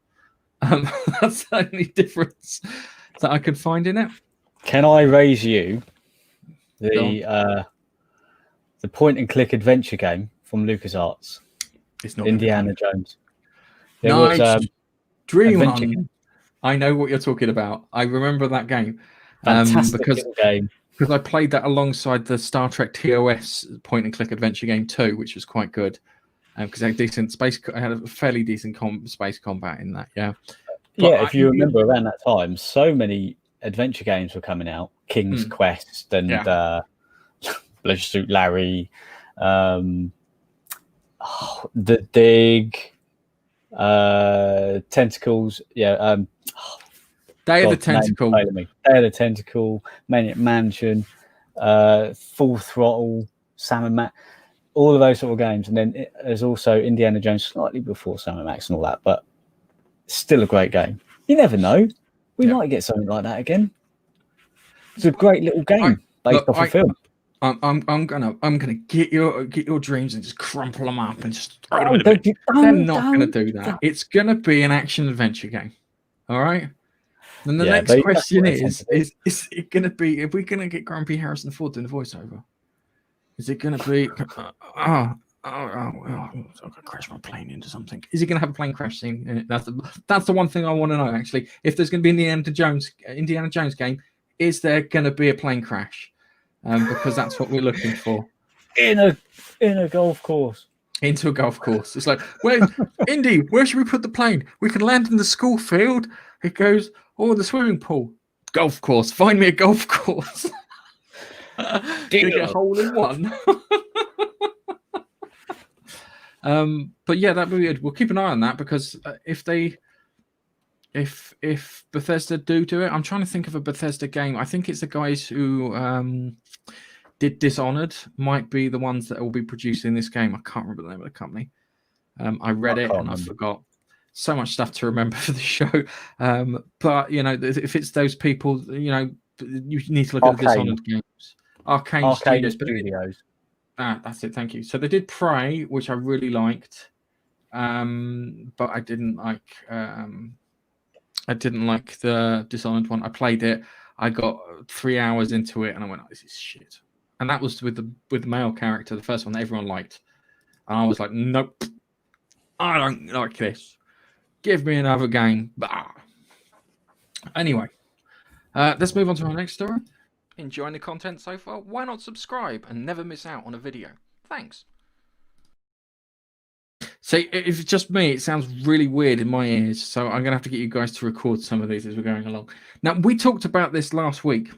That's the only difference that I could find in it. Can I raise you the point and click adventure game from LucasArts? It's not Indiana Jones. Dream adventure On. game. I know what you're talking about. I remember that game. Fantastic game. Because I played that alongside the Star Trek TOS point and click adventure game 2, which was quite good. Because I had a fairly decent space combat in that. Yeah. But if you remember around that time, so many adventure games were coming out. King's Quest and Leisure Suit Larry, the Dig, Tentacles. Day of the Tentacle, Maniac Mansion, Full Throttle, Sam and Max, all of those sort of games. And then there's also Indiana Jones slightly before Sam and Max and all that, but still a great game. You never know. We might get something like that again. It's a great little game based off a film. I'm gonna get your dreams and just crumple them up and just throw them in a bit. They're not gonna do that. It's gonna be an action adventure game. All right. And the next question is it going to be, are we going to get Grumpy Harrison Ford doing the voiceover? Is it going to be, I'm going to crash my plane into something. Is he going to have a plane crash scene in it? That's the one thing I want to know, actually. If there's going to be an Indiana Jones game, is there going to be a plane crash? Because that's what we're looking for. In a golf course. Into a golf course. It's like, Indy, where should we put the plane? We can land in the school field. It goes, the swimming pool. Golf course. Find me a golf course. Get a hole in one. But yeah, that would be good. We'll keep an eye on that because if Bethesda do it, I'm trying to think of a Bethesda game. I think it's the guys who did Dishonored might be the ones that will be producing this game. I can't remember the name of the company. I read it and I forgot. So much stuff to remember for the show. But, if it's those people, you need to look at the Dishonored games. Arcane Studios. That's it. Thank you. So they did Prey, which I really liked. But I didn't like the Dishonored one. I played it. I got 3 hours into it and I went, this is shit. And that was with the male character, the first one that everyone liked. And I was like, nope, I don't like this. Give me another game. Bah. Anyway, let's move on to our next story. Enjoying the content so far? Why not subscribe and never miss out on a video? Thanks. So if it's just me, it sounds really weird in my ears. So I'm going to have to get you guys to record some of these as we're going along. Now, we talked about this last week,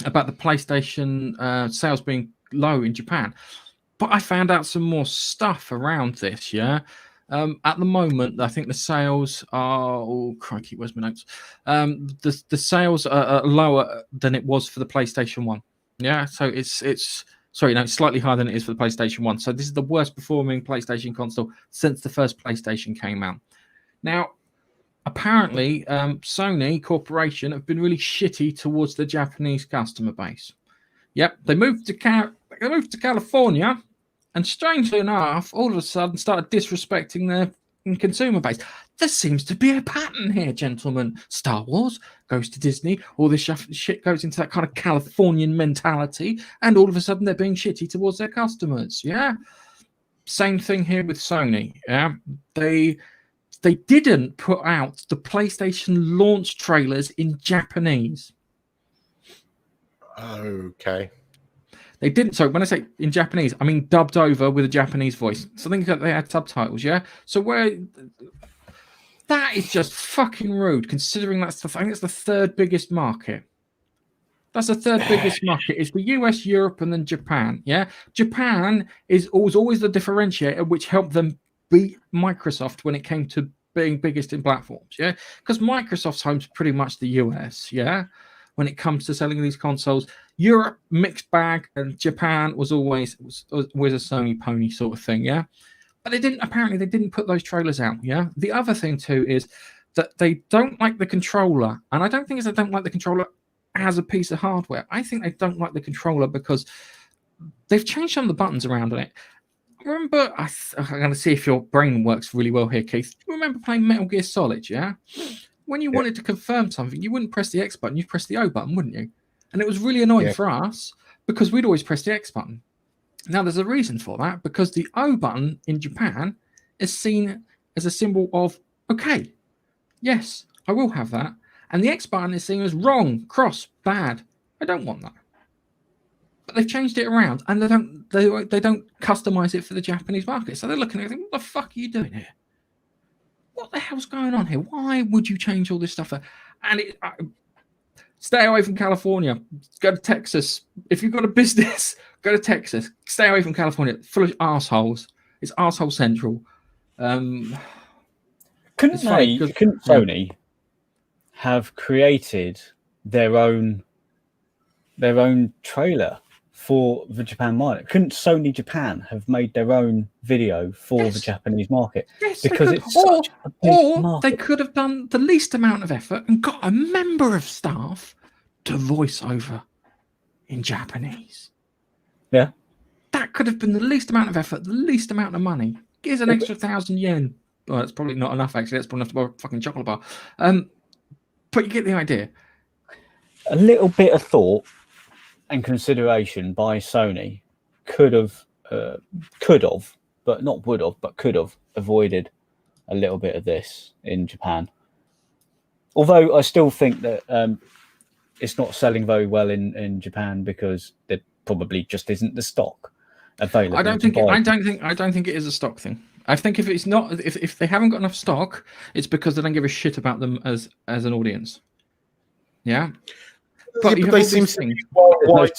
about the PlayStation sales being low in Japan. But I found out some more stuff around this, at the moment, I think the sales are... Oh, crikey, where's my notes? The sales are lower than it was for the PlayStation 1. Yeah, so it's slightly higher than it is for the PlayStation 1. So this is the worst performing PlayStation console since the first PlayStation came out. Now, apparently, Sony Corporation have been really shitty towards the Japanese customer base. Yep, they moved to California, and strangely enough, all of a sudden started disrespecting their consumer base. There seems to be a pattern here, gentlemen. Star Wars goes to Disney, all this shit goes into that kind of Californian mentality, and all of a sudden they're being shitty towards their customers. Yeah. Same thing here with Sony. Yeah. They didn't put out the PlayStation launch trailers in Japanese. Okay. They didn't. So when I say in Japanese, I mean dubbed over with a Japanese voice. So I think that they had subtitles, yeah? So that is just fucking rude, considering I think it's the third biggest market. That's the third biggest market. It's the US, Europe, and then Japan, yeah? Japan was always the differentiator which helped them beat Microsoft when it came to being biggest in platforms, yeah? Because Microsoft's home's pretty much the US, yeah? When it comes to selling these consoles, Europe mixed bag, and Japan was always a Sony pony sort of thing, yeah. But they didn't put those trailers out, yeah. The other thing too is that they don't like the controller, and I don't think it's they don't like the controller as a piece of hardware. I think they don't like the controller because they've changed some of the buttons around on it. Remember, I'm going to see if your brain works really well here, Keith. You remember playing Metal Gear Solid, yeah? When you wanted to confirm something, you wouldn't press the X button, you'd press the O button, wouldn't you? And it was really annoying for us because we'd always press the X button. Now, there's a reason for that, because the O button in Japan is seen as a symbol of, okay, yes, I will have that. And the X button is seen as wrong, cross, bad. I don't want that. But they've changed it around, and they don't customize it for the Japanese market. So they're looking at it, what the fuck are you doing here? What the hell's going on here? Why would you change all this stuff? And stay away from California. Go to Texas. If you've got a business, go to Texas. Stay away from California. Full of assholes. It's asshole central. Couldn't Sony have created their own trailer for the Japan market? Couldn't Sony Japan have made their own video for the Japanese market? Yes, because it's or such a big market. they could have done the least amount of effort and got a member of staff to voice over in Japanese. Yeah, that could have been the least amount of effort, the least amount of money. Here's an extra 1,000 yen. Well, that's probably not enough. Actually, that's probably enough to buy a fucking chocolate bar. But you get the idea. A little bit of thought and consideration by Sony could have, but not would have, but could have avoided a little bit of this in Japan. Although I still think that it's not selling very well in Japan because there probably just isn't the stock available. I don't think it is a stock thing. I think if it's not, if they haven't got enough stock, it's because they don't give a shit about them as an audience. Yeah. But they seem to be worldwide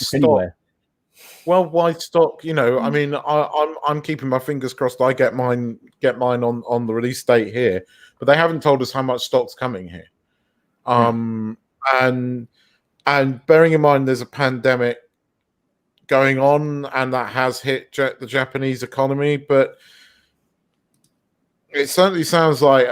stock. You know, I mean, I'm keeping my fingers crossed. I get mine on the release date here, but they haven't told us how much stock's coming here. And bearing in mind there's a pandemic going on, and that has hit the Japanese economy, but it certainly sounds like.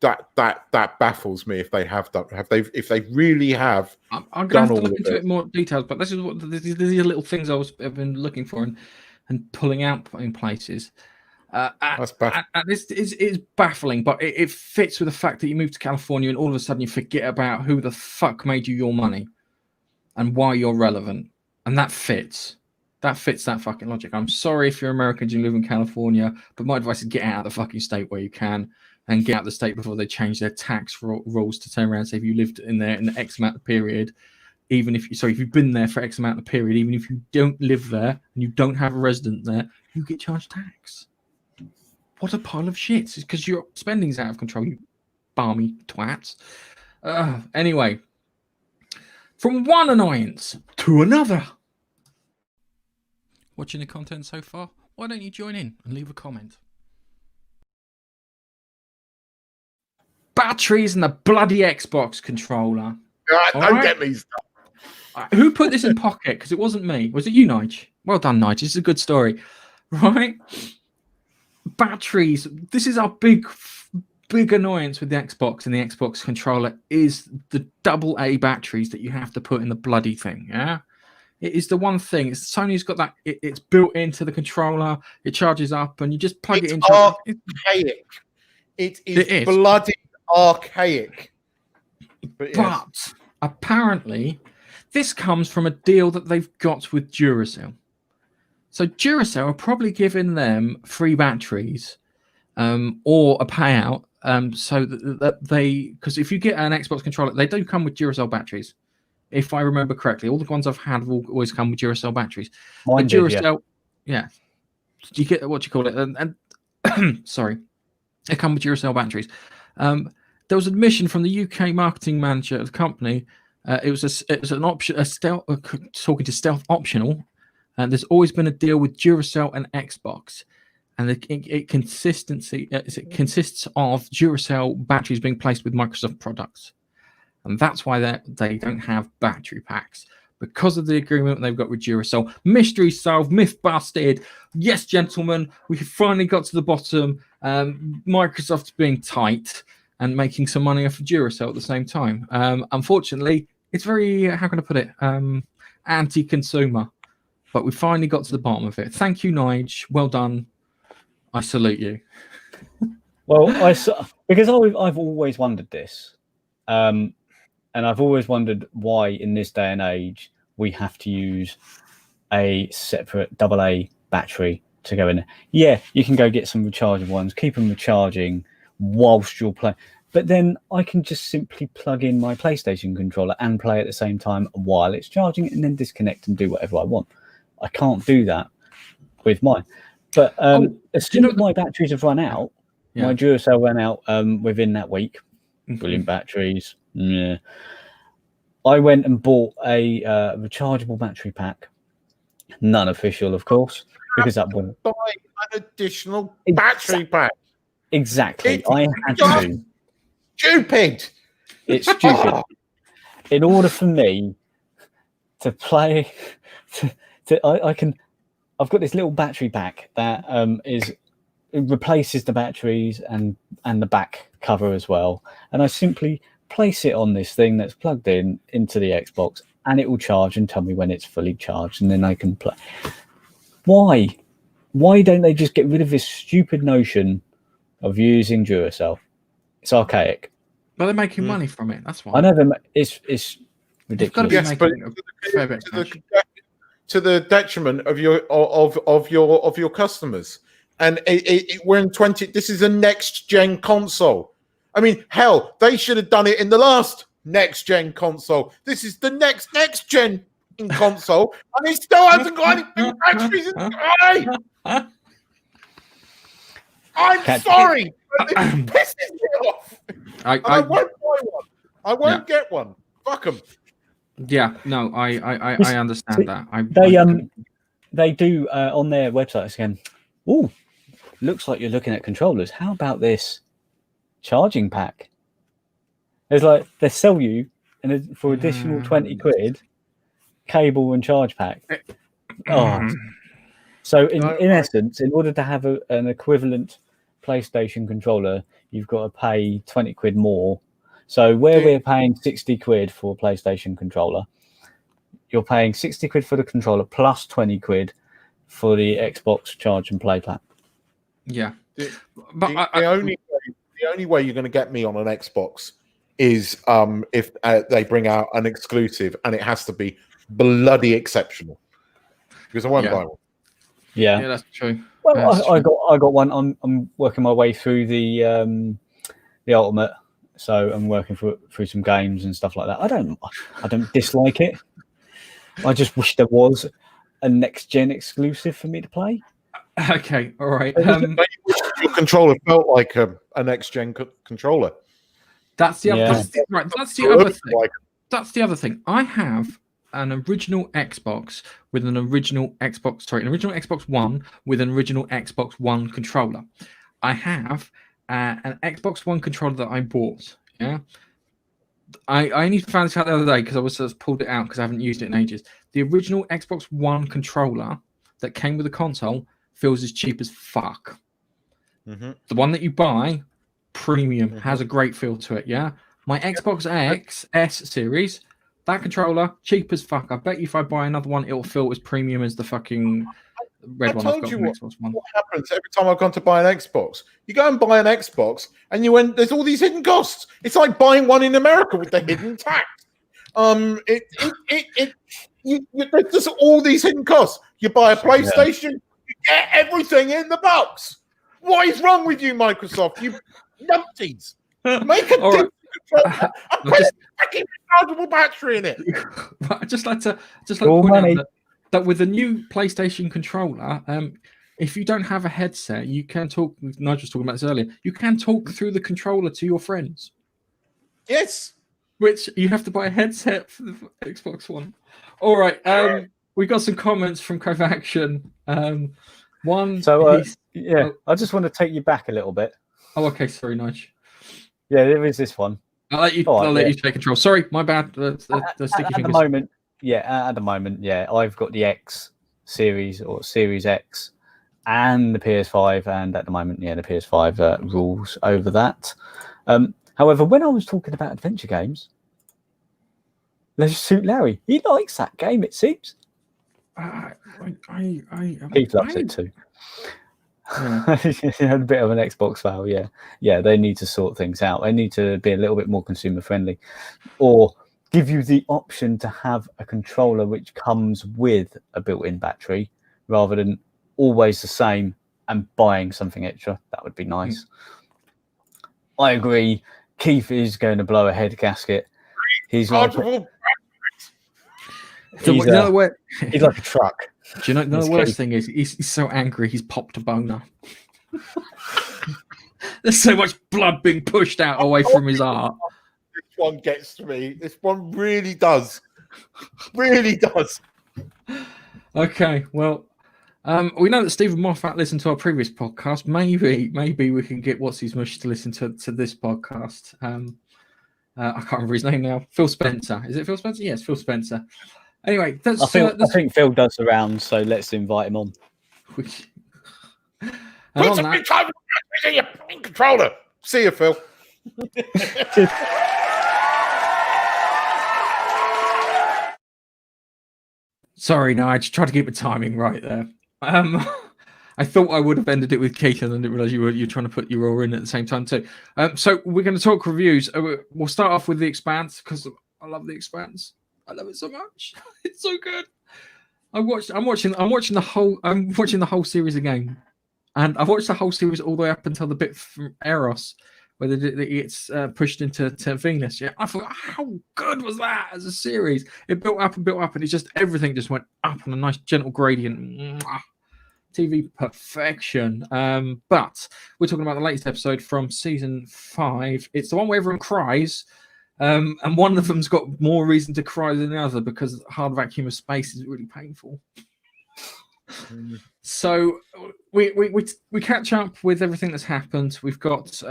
That baffles me if they have done. If they really have. I'm going to have to look into it more details, but these are little things I've been looking for and pulling out in places. That's baffling. This is baffling, but it fits with the fact that you move to California and all of a sudden you forget about who the fuck made you your money and why you're relevant, and that fits. That fits that fucking logic. I'm sorry if you're Americans and you live in California, but my advice is get out of the fucking state where you can. And get out of the state before they change their tax rules to turn around and say if you lived in there in X amount of period, even if you've been there for X amount of period, even if you don't live there and you don't have a resident there, you get charged tax. What a pile of shit! It's because your spending's out of control, you balmy twats. Anyway, from one annoyance to another. Watching the content so far? Why don't you join in and leave a comment? Batteries and the bloody Xbox controller. Don't get me started. Who put this in pocket? Because it wasn't me. Was it you, Nige? Well done, Nige. This is a good story. Right? Batteries. This is our big annoyance with the Xbox and the Xbox controller is the AA batteries that you have to put in the bloody thing. Yeah? It is the one thing. Sony's got that. It's built into the controller. It charges up and you just plug it in. Archaic. It is bloody archaic. But apparently this comes from a deal that they've got with Duracell. So Duracell are probably giving them free batteries or a payout so that because if you get an Xbox controller, they do come with Duracell batteries. If I remember correctly, all the ones I've had have always come with Duracell batteries. Mine did, Duracell, yeah. You get what you call it, and sorry, they come with Duracell batteries. There was admission from the UK marketing manager of the company. It was an option, talking to Stealth Optional, and there's always been a deal with Duracell and Xbox, and it consists of Duracell batteries being placed with Microsoft products, and that's why they don't have battery packs. Because of the agreement they've got with Duracell. Mystery solved, myth busted. Yes, gentlemen, we finally got to the bottom. Microsoft's being tight. and making some money off of Duracell at the same time. Unfortunately, it's very, how can I put it, anti-consumer. But we finally got to the bottom of it. Thank you, Nige. Well done. I salute you. Well, because I've always wondered this, and I've always wondered why in this day and age we have to use a separate AA battery to go in. Yeah, you can go get some rechargeable ones, keep them recharging whilst you're playing. But then I can just simply plug in my PlayStation controller and play at the same time while it's charging, and then disconnect and do whatever I want. I can't do that with mine. But as soon as my batteries have run out, my Duracell ran out within that week. Brilliant batteries. Yeah. I went and bought a rechargeable battery pack. None official, of course, because that one. Buy an additional battery pack. Exactly. I had to. Stupid. It's stupid. In order for me to play, I've got this little battery pack that it replaces the batteries and the back cover as well, and I simply place it on this thing that's plugged into the Xbox, and it will charge and tell me when it's fully charged, and then I can play. Why don't they just get rid of this stupid notion of using Duracell? It's archaic. But they're making money from it. That's why. I know it's ridiculous. Yes, but to the detriment of your customers. And we're in 20. This is a next gen console. I mean, hell, they should have done it in the last next gen console. This is the next gen console, and it still hasn't got any batteries inside. I'm sorry, but it pisses me off. I won't buy one. I won't get one. Fuck them. Yeah, no, I understand that. They do on their websites again. Oh, looks like you're looking at controllers. How about this charging pack? It's like they sell you for additional 20 quid cable and charge pack. Oh, so in essence, in order to have an equivalent PlayStation controller, you've got to pay 20 quid more. So where we're paying 60 quid for a PlayStation controller, you're paying 60 quid for the controller plus 20 quid for the Xbox charge and play pack. Yeah. But the only way you're going to get me on an Xbox is if they bring out an exclusive, and it has to be bloody exceptional, because I won't buy one. Yeah, that's true. Well, I got one. I'm working my way through the Ultimate, so I'm working through some games and stuff like that. I don't dislike it. I just wish there was a next gen exclusive for me to play. Okay, all right. Your controller felt like a next gen controller. That's the other. That's the other thing. That's the other thing. I have an original Xbox with an original Xbox One with an original Xbox One controller. I have an Xbox One controller that I bought. Yeah, I only found this out the other day because I was just pulled it out because I haven't used it in ages. The original Xbox One controller that came with the console feels as cheap as fuck. Mm-hmm. The one that you buy, premium, has a great feel to it. Yeah, my Xbox X S series, that controller, cheap as fuck. I bet you if I buy another one, it'll feel as premium as the fucking red one I've got from Xbox One. What happens every time I've gone to buy an Xbox? You go and buy an Xbox, and there's all these hidden costs. It's like buying one in America with the hidden tax. There's just all these hidden costs. You buy a PlayStation, you get everything in the box. What is wrong with you, Microsoft? You numpties. Make a different controller. I'm putting a freaking rechargeable battery in it. I'd just like to point out that with the new PlayStation controller, if you don't have a headset, you can talk. Nigel was talking about this earlier. You can talk through the controller to your friends. Yes. Which you have to buy a headset for the Xbox One. All right. We got some comments from Covaction. One. So I just want to take you back a little bit. Oh, okay. Sorry, Nigel. Yeah, there is this one. I'll let you take control. Sorry, my bad. The sticky fingers. At the moment, I've got the X series or Series X and the PS5, and at the moment, the PS5 rules over that. However, when I was talking about adventure games, Leisure Suit Larry, he likes that game, it seems. Keith loves it too. Yeah. A bit of an Xbox fail, yeah. Yeah, they need to sort things out. They need to be a little bit more consumer friendly, or give you the option to have a controller which comes with a built-in battery rather than always the same and buying something extra. That would be nice. I agree. Keith is going to blow a head gasket. He's like he's like a truck. Do you know the worst thing is he's so angry he's popped a boner. There's so much blood being pushed out away from his heart. This one gets to me. This one really does. Really does. Okay, well, we know that Stephen Moffat listened to our previous podcast. Maybe we can get What's His Mush to listen to this podcast. I can't remember his name now. Phil Spencer. Is it Phil Spencer? Yes, Phil Spencer. Anyway, I think Phil does the rounds, so let's invite him on. And on that, your controller. See you, Phil. Sorry, no, I just tried to keep the timing right there. I thought I would have ended it with Keith, and then didn't realize you're trying to put your all in at the same time too. So we're going to talk reviews. We'll start off with The Expanse because I love The Expanse. I love it so much. It's so good. I'm watching the whole series again, and I've watched the whole series all the way up until the bit from Eros where it gets pushed into Venus. Yeah, I thought, how good was that as a series? It built up, and it just everything just went up on a nice gentle gradient. Mwah. TV perfection. But we're talking about the latest episode from season 5. It's the one where everyone cries. And one of them's got more reason to cry than the other because hard vacuum of space is really painful. So we catch up with everything that's happened. We've got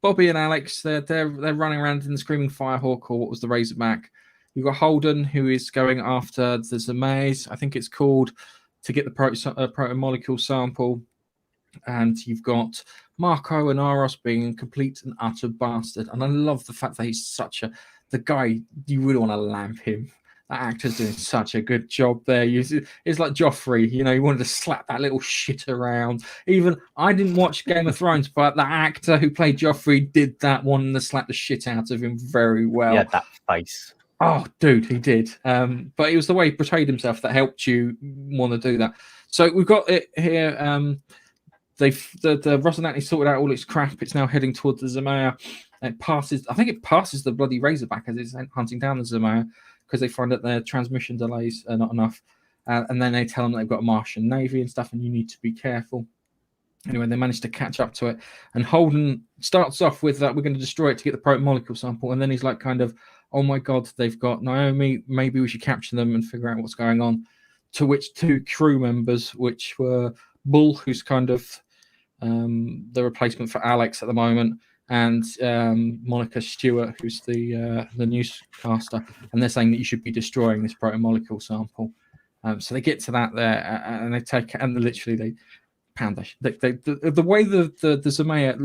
Bobby and Alex. They're running around in the Screaming Firehawk, or what was the Razorback. You've got Holden, who is going after the Zamaze, I think it's called, to get the proto-molecule sample. And you've got Marco and Aros being a complete and utter bastard. And I love the fact that he's the guy, you really want to lamp him. That actor's doing such a good job there. It's like Joffrey, he wanted to slap that little shit around. Even I didn't watch Game of Thrones, but the actor who played Joffrey did that, wanting to slap the shit out of him very well. Yeah, that face. Oh, dude, he did. But it was the way he portrayed himself that helped you want to do that. So we've got it here. The Ross and Natalie sorted out all its crap. It's now heading towards the Zamaya. It passes the bloody Razorback as it's hunting down the Zamaya because they find that their transmission delays are not enough. And then they tell them they've got a Martian Navy and stuff, and you need to be careful. Anyway, they managed to catch up to it. And Holden starts off with that, we're going to destroy it to get the proto-molecule sample. And then he's like kind of, oh my God, they've got Naomi. Maybe we should capture them and figure out what's going on. To which 2 crew members, which were Bull, who's kind of the replacement for Alex at the moment, and Monica Stewart, who's the newscaster, and they're saying that you should be destroying this proto-molecule sample. So they get to that there, and they take, and literally they pound the way the Zamaya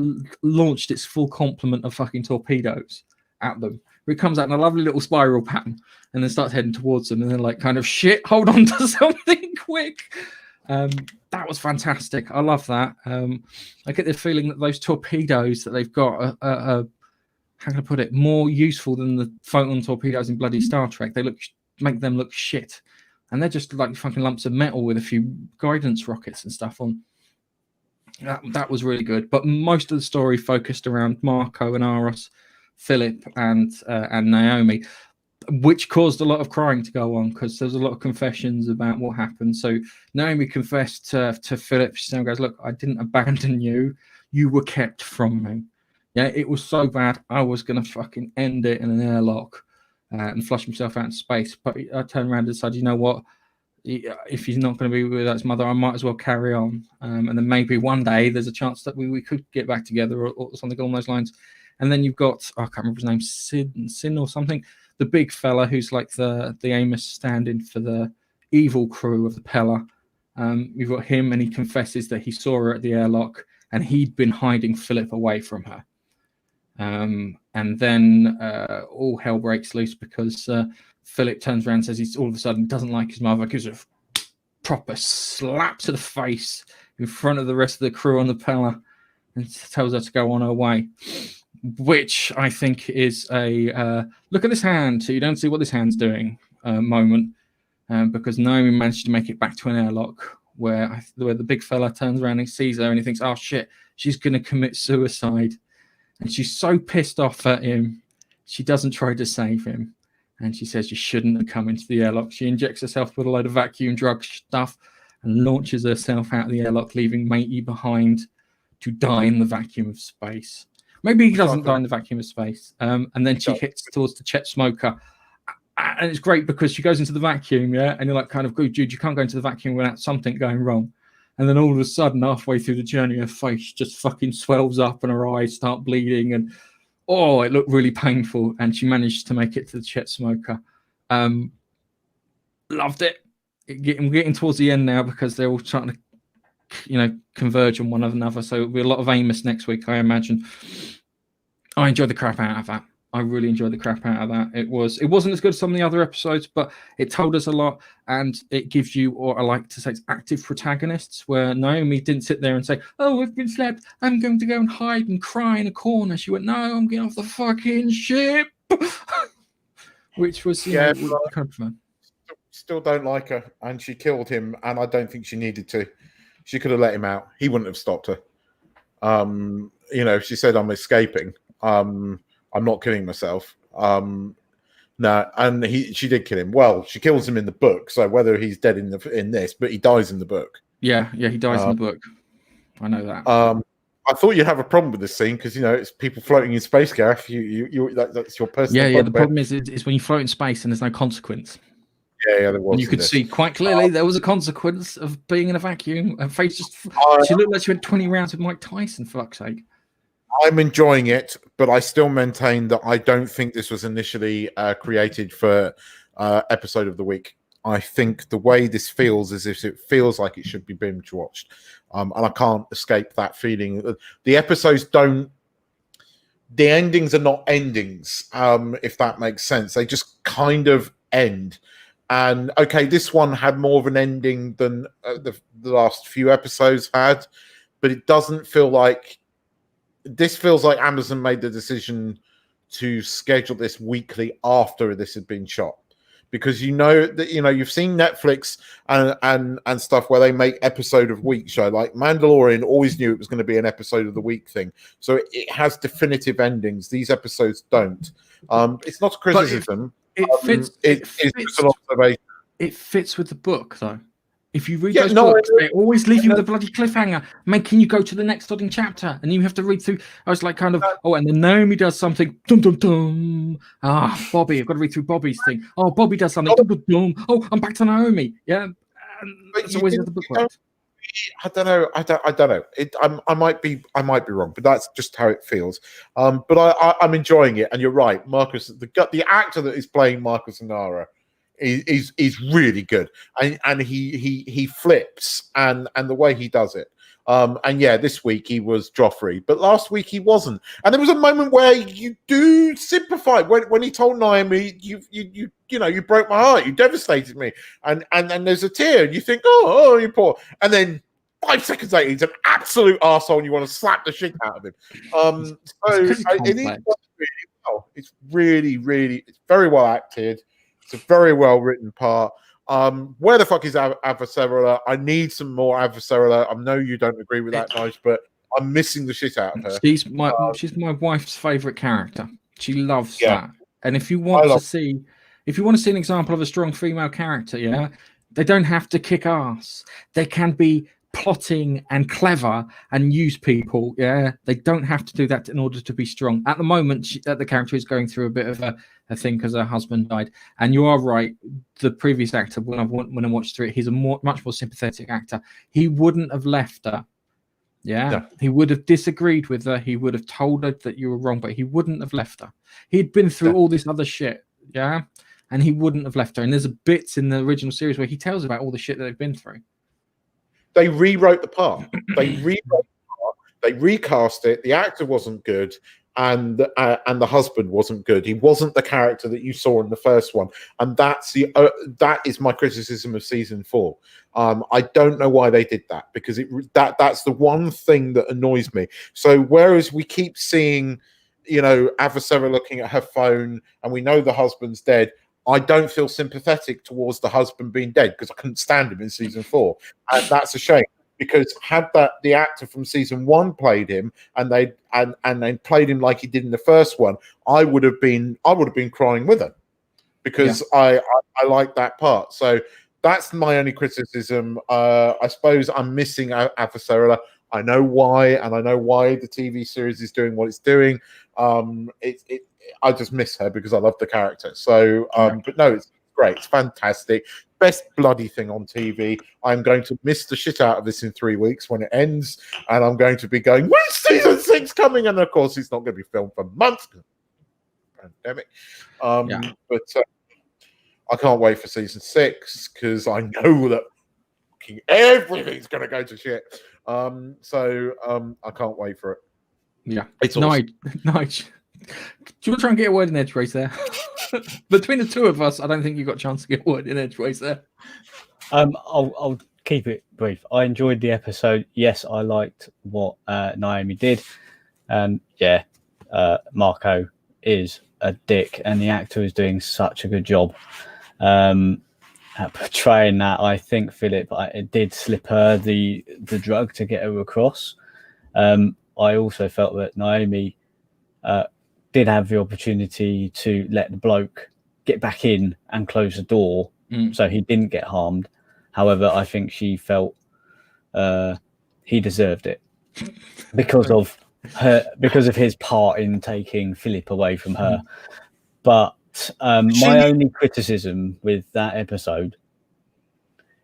launched its full complement of fucking torpedoes at them. It comes out in a lovely little spiral pattern, and then starts heading towards them, and they're like, kind of, shit, hold on to something quick. That was fantastic. I love that. I get the feeling that those torpedoes that they've got are how can I put it, more useful than the photon torpedoes in bloody Star Trek. They make them look shit, and they're just like fucking lumps of metal with a few guidance rockets and stuff on. That was really good. But most of the story focused around Marco and Aros, Philip and Naomi, which caused a lot of crying to go on because there's a lot of confessions about what happened. So Naomi confessed to Philip. She goes, look, I didn't abandon you. You were kept from me. Yeah, it was so bad. I was going to fucking end it in an airlock and flush myself out into space. But I turned around and decided, you know what? If he's not going to be with his mother, I might as well carry on. And then maybe one day there's a chance that we could get back together or something along those lines. And then you've got, I can't remember his name, Sin or something, the big fella who's like the Amos stand-in for the evil crew of the Pella. You've got him, and he confesses that he saw her at the airlock and he'd been hiding Philip away from her. And then all hell breaks loose because Philip turns around and says he's all of a sudden doesn't like his mother, gives her a proper slap to the face in front of the rest of the crew on the Pella and tells her to go on her way, which I think is a look at this hand so you don't see what this hand's doing moment, because Naomi managed to make it back to an airlock where the big fella turns around and sees her and he thinks, oh shit, she's going to commit suicide. And she's so pissed off at him, she doesn't try to save him. And she says, you shouldn't have come into the airlock. She injects herself with a load of vacuum drug stuff and launches herself out of the airlock, leaving Matey behind to die in the vacuum of space. Maybe he doesn't die in the vacuum of space. And then she hits towards the Chet Smoker. And it's great because she goes into the vacuum, yeah? And you're like, kind of, good, dude, you can't go into the vacuum without something going wrong. And then all of a sudden, halfway through the journey, her face just fucking swells up and her eyes start bleeding. And, oh, it looked really painful. And she managed to make it to the Chet Smoker. Loved it. I'm getting towards the end now because they're all trying to, converge on one another. So it'll be a lot of Amos next week, I imagine. I enjoyed the crap out of that. I really enjoyed the crap out of that. It wasn't as good as some of the other episodes, but it told us a lot, and it gives you, or I like to say, it's active protagonists, where Naomi didn't sit there and say, oh, we've been slapped, I'm going to go and hide and cry in a corner. She went, no, I'm getting off the fucking ship. Which was, kind of fun. Still don't like her, and she killed him, and I don't think she needed to. She could have let him out. He wouldn't have stopped her. She said, I'm escaping. I'm not killing myself. No, and she did kill him. Well, she kills him in the book. So whether he's dead in this, but he dies in the book. Yeah, he dies in the book. I know that. I thought you'd have a problem with this scene because it's people floating in space, Gareth. That's your personal. Yeah. The problem is when you float in space and there's no consequence. Yeah, there was. And you could see quite clearly there was a consequence of being in a vacuum. Her face she looked like she had 20 rounds with Mike Tyson, for fuck's sake. I'm enjoying it, but I still maintain that I don't think this was initially created for episode of the week. I think the way this feels is if it feels like it should be binge watched, and I can't escape that feeling. The episodes don't. The endings are not endings, if that makes sense. They just kind of end. And okay, this one had more of an ending than the last few episodes had, but it doesn't feel like. This feels like Amazon made the decision to schedule this weekly after this had been shot, because that you've seen Netflix and stuff where they make episode of week show. Like Mandalorian always knew it was going to be an episode of the week thing, so it has definitive endings. These episodes don't. It's not a criticism. It fits. It's just an observation. It fits with the book, though. If you read those books, they always leave you with a bloody cliffhanger, making you go to the next sodding chapter, and you have to read through. I was like, and then Naomi does something. Dum dum dum. Bobby, I've got to read through Bobby's thing. Oh, Bobby does something. Dum dum dum. Oh, I'm back to Naomi. Yeah, that's always how the book works. I don't know. I don't know. I might be wrong, but that's just how it feels. But I'm enjoying it, and you're right, Marcus. The actor that is playing Marcus Anara. Is really good, and he flips and the way he does it. And yeah, this week he was Joffrey, but last week he wasn't. And there was a moment where you do sympathize when he told Naomi, you broke my heart, you devastated me, and there's a tear, and you think, oh, you poor, and then 5 seconds later he's an absolute arsehole and you want to slap the shit out of him. It's really, really, it's very well acted. It's a very well written part. Where the fuck is Avasarala? I need some more Avasarala. I know you don't agree with that, Nige, but I'm missing the shit out of her. She's my wife's favorite character. She loves that. And if you want to see an example of a strong female character, they don't have to kick ass. They can be plotting and clever and use people. They don't have to do that in order to be strong. At the moment, the character is going through a bit of a thing because her husband died. And you are right, the previous actor, when I watched through it, he's a much more sympathetic actor. He wouldn't have left her. He would have disagreed with her. He would have told her that you were wrong, but he wouldn't have left her. He'd been through all this other shit, and he wouldn't have left her. And there's bits in the original series where he tells about all the shit that they've been through. They rewrote the part. They recast it. The actor wasn't good. and the husband wasn't good. He wasn't the character that you saw in the first one, and that is my criticism of season 4. I don't know why they did that, because that's the one thing that annoys me. So whereas we keep seeing, Avasera looking at her phone, and we know the husband's dead, I don't feel sympathetic towards the husband being dead, because I couldn't stand him in season 4, and that's a shame. Because had the actor from season 1 played him, and they played him like he did in the first one, I would have been crying with him, because I like that part. So that's my only criticism. I suppose I'm missing Avasera. I know why, and I know why the TV series is doing what it's doing. I just miss her because I love the character. So, but no, it's great. It's fantastic. Best bloody thing on TV. I'm going to miss the shit out of this in 3 weeks when it ends, and I'm going to be going, when's season 6 coming? And of course, it's not going to be filmed for months. Pandemic. But I can't wait for season 6, because I know that everything's going to go to shit. So I can't wait for it. Yeah, it's awesome. Nige. Do you want to try and get a word in edgeways there? Between the two of us, I don't think you got a chance to get a word in edgeways there. I'll keep it brief. I enjoyed the episode. Yes, I liked what Naomi did. Marco is a dick, and the actor is doing such a good job at portraying that. I think Philip, it did slip her the drug to get her across. I also felt that Naomi did have the opportunity to let the bloke get back in and close the door so he didn't get harmed. However, I think she felt he deserved it because of his part in taking Philip away from her. But my only criticism with that episode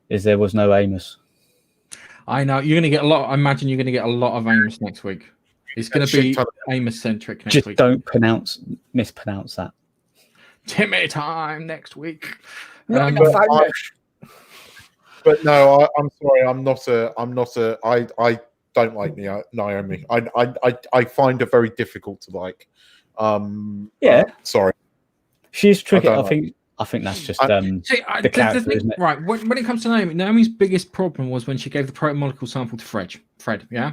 is there was no Amos. I know you're going to get a lot. I imagine you're going to get a lot of Amos next week. It's going to be Amos centric next week. Just don't mispronounce that. Timmy time next week. But no, I'm sorry. I don't like Naomi. I find her very difficult to like. Sorry. She's tricky. I think that's just the character, isn't it? Right. When it comes to Naomi, Naomi's biggest problem was when she gave the protomolecule sample to Fred. Yeah.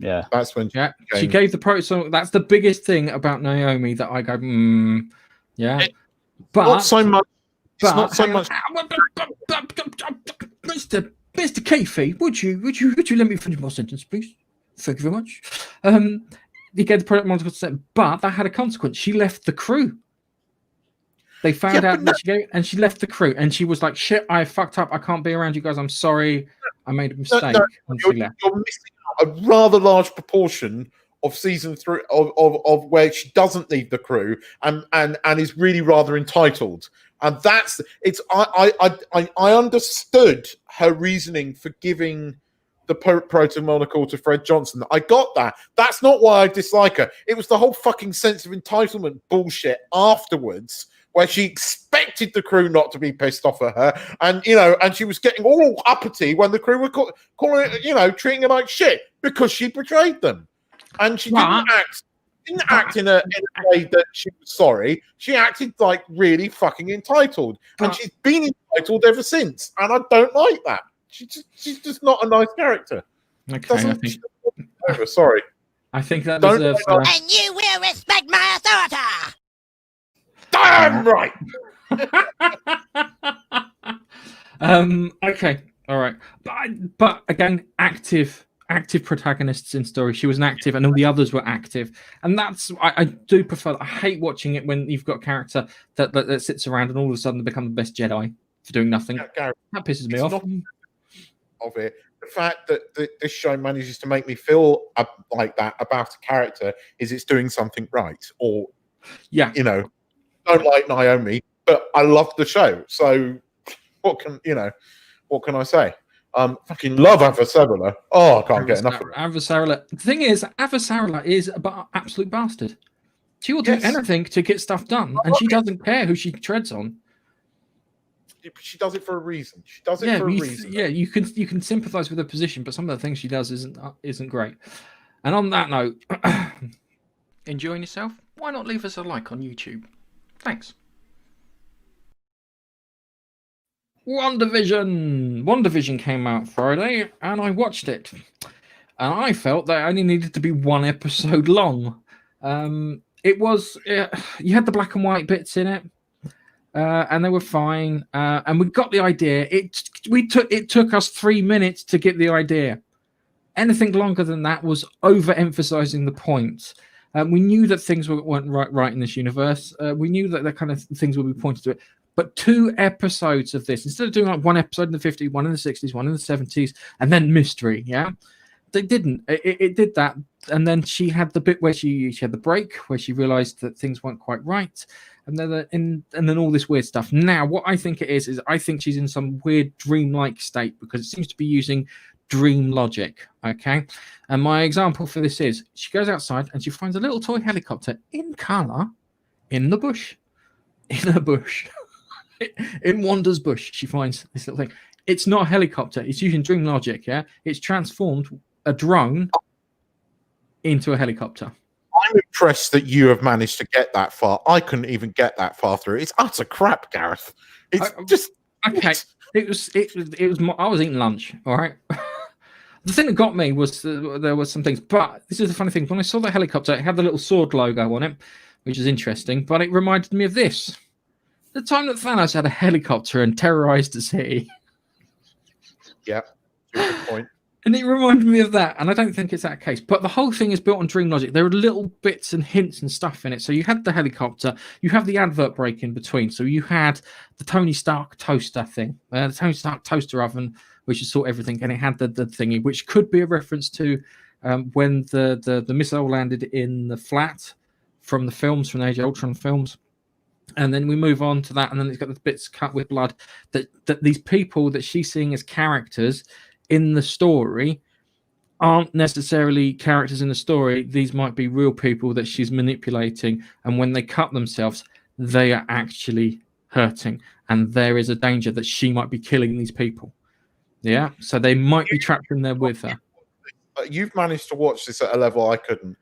Yeah, that's when she gave the proto. That's the biggest thing about Naomi that I go, but not so much. It's not so much. Mr. Keefe, would you let me finish my sentence, please? Thank you very much. He gave the protomolecule sample, but that had a consequence. She left the crew. They found out that she gave, and she left the crew, and she was like, "Shit, I fucked up. I can't be around you guys. I'm sorry. I made a mistake." You're missing a rather large proportion of season 3 of where she doesn't leave the crew and is really rather entitled, and that's it's. I understood her reasoning for giving the protomolecule to Fred Johnson. I got that. That's not why I dislike her. It was the whole fucking sense of entitlement bullshit afterwards, where she expected the crew not to be pissed off at her, and and she was getting all uppity when the crew were calling it, treating her like shit because she betrayed them, and she didn't act in a way that she was sorry. She acted like really fucking entitled, and she's been entitled ever since, and I don't like that. She's just not a nice character. Okay, sorry. I think that deserves. And you will respect my authority. Damn right. Okay, all right, but again, active protagonists in story. She was an active, and all the others were active, and that's I do prefer. I hate watching it when you've got a character that sits around and all of a sudden they become the best Jedi for doing nothing. Gary, that pisses me off. Of it, the fact that this show manages to make me feel like that about a character is it's doing something right, or don't like Naomi, but I love the show. So what can I say? Fucking love Avasera. Oh, I can't get enough of it. Avasera. The thing is, Avasera is an absolute bastard. She will do anything to get stuff done, and she doesn't care who she treads on. She does it for a reason. She does it for a reason. Yeah, you can sympathise with her position, but some of the things she does isn't great. And on that note, enjoying yourself, why not leave us a like on YouTube? Thanks. Wanda Vision came out Friday, and I watched it. And I felt that it only needed to be one episode long. It was you had the black and white bits in it, and they were fine. And we got the idea. It took us 3 minutes to get the idea. Anything longer than that was overemphasizing the point. We knew that things weren't right in this universe. We knew that the kind of things would be pointed to it. But 2 episodes of this, instead of doing like one episode in the 50s, one in the 60s, one in the 70s, and then mystery, yeah, they didn't. It did that, and then she had the bit where she had the break where she realized that things weren't quite right, and then all this weird stuff. Now, what I think it is I think she's in some weird dreamlike state because it seems to be using dream logic. Okay, and my example for this is she goes outside and she finds a little toy helicopter in color in the bush, in a bush. In Wanda's bush, she finds this little thing. It's not a helicopter. It's using dream logic. Yeah, it's transformed a drone into a helicopter. I'm impressed that you have managed to get that far. I couldn't even get that far through. It's utter crap, Gareth. It's just okay. It was. I was eating lunch. All right. The thing that got me was there were some things, but this is the funny thing. When I saw the helicopter, it had the little sword logo on it, which is interesting. But it reminded me of this. The time that Thanos had a helicopter and terrorized the city. Yeah, good point. And it reminded me of that, and I don't think it's that case. But the whole thing is built on dream logic. There are little bits and hints and stuff in it. So you had the helicopter, you have the advert break in between. So you had the Tony Stark toaster thing, the Tony Stark toaster oven, which is sort of everything, and it had the thingy, which could be a reference to when the missile landed in the flat from the films, from the Age of Ultron films. And then we move on to that, and then it's got the bits cut with blood that these people that she's seeing as characters in the story aren't necessarily characters in the story. These might be real people that she's manipulating, and when they cut themselves, they are actually hurting, and there is a danger that she might be killing these people. Yeah, so they might be trapped in there with her. You've managed to watch this at a level I couldn't.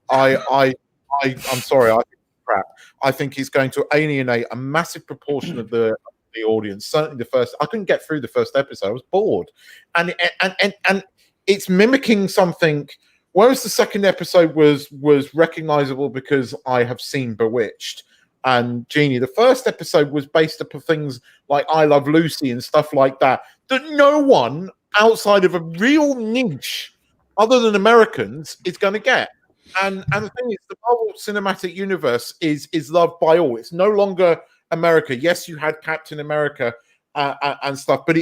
I'm sorry. Crap. I think he's going to alienate a massive proportion of the audience. Certainly the first. I couldn't get through the first episode. I was bored, and it's mimicking something. Whereas the second episode was recognizable because I have seen Bewitched and Genie. The first episode was based upon things like I Love Lucy and stuff like that no one outside of a real niche, other than Americans, is going to get. And the thing is, the Marvel Cinematic Universe is loved by all. It's no longer America. Yes, you had Captain America and stuff, but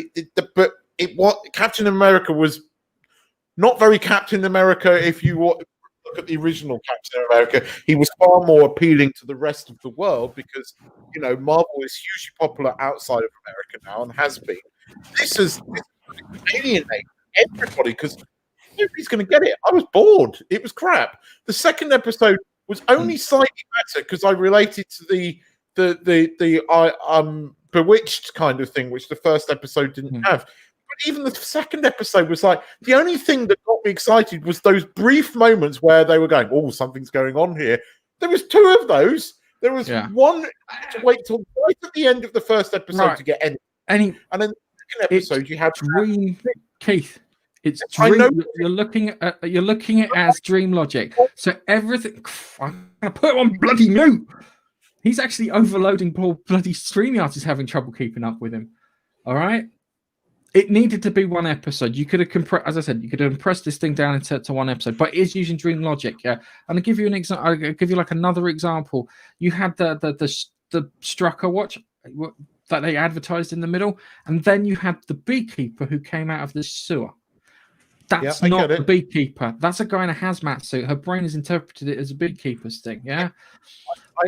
Captain America was not very Captain America. If you look at the original Captain America, he was far more appealing to the rest of the world because Marvel is hugely popular outside of America now and has been. This is alienate everybody because nobody's going to get it. I was bored. It was crap. The second episode was only slightly better because I related to the Bewitched kind of thing, which the first episode didn't have. But even the second episode was like the only thing that got me excited was those brief moments where they were going, "Oh, something's going on here." There was 2 of those. There was one to wait till right at the end of the first episode to get any, and then the second episode you had dream, Keith. It's dream. You're looking at it as dream logic. So everything. I'm gonna put it on bloody mute. He's actually overloading. Poor bloody StreamYard is having trouble keeping up with him. All right. It needed to be one episode. You could have compressed, as I said, you could have compressed this thing down into one episode. But it is using dream logic. Yeah. And I'll give you an example. I'll give you like another example. You had the Strucker watch that they advertised in the middle, and then you had the beekeeper who came out of the sewer. That's not the beekeeper. That's a guy in a hazmat suit. Her brain has interpreted it as a beekeeper's thing. Yeah,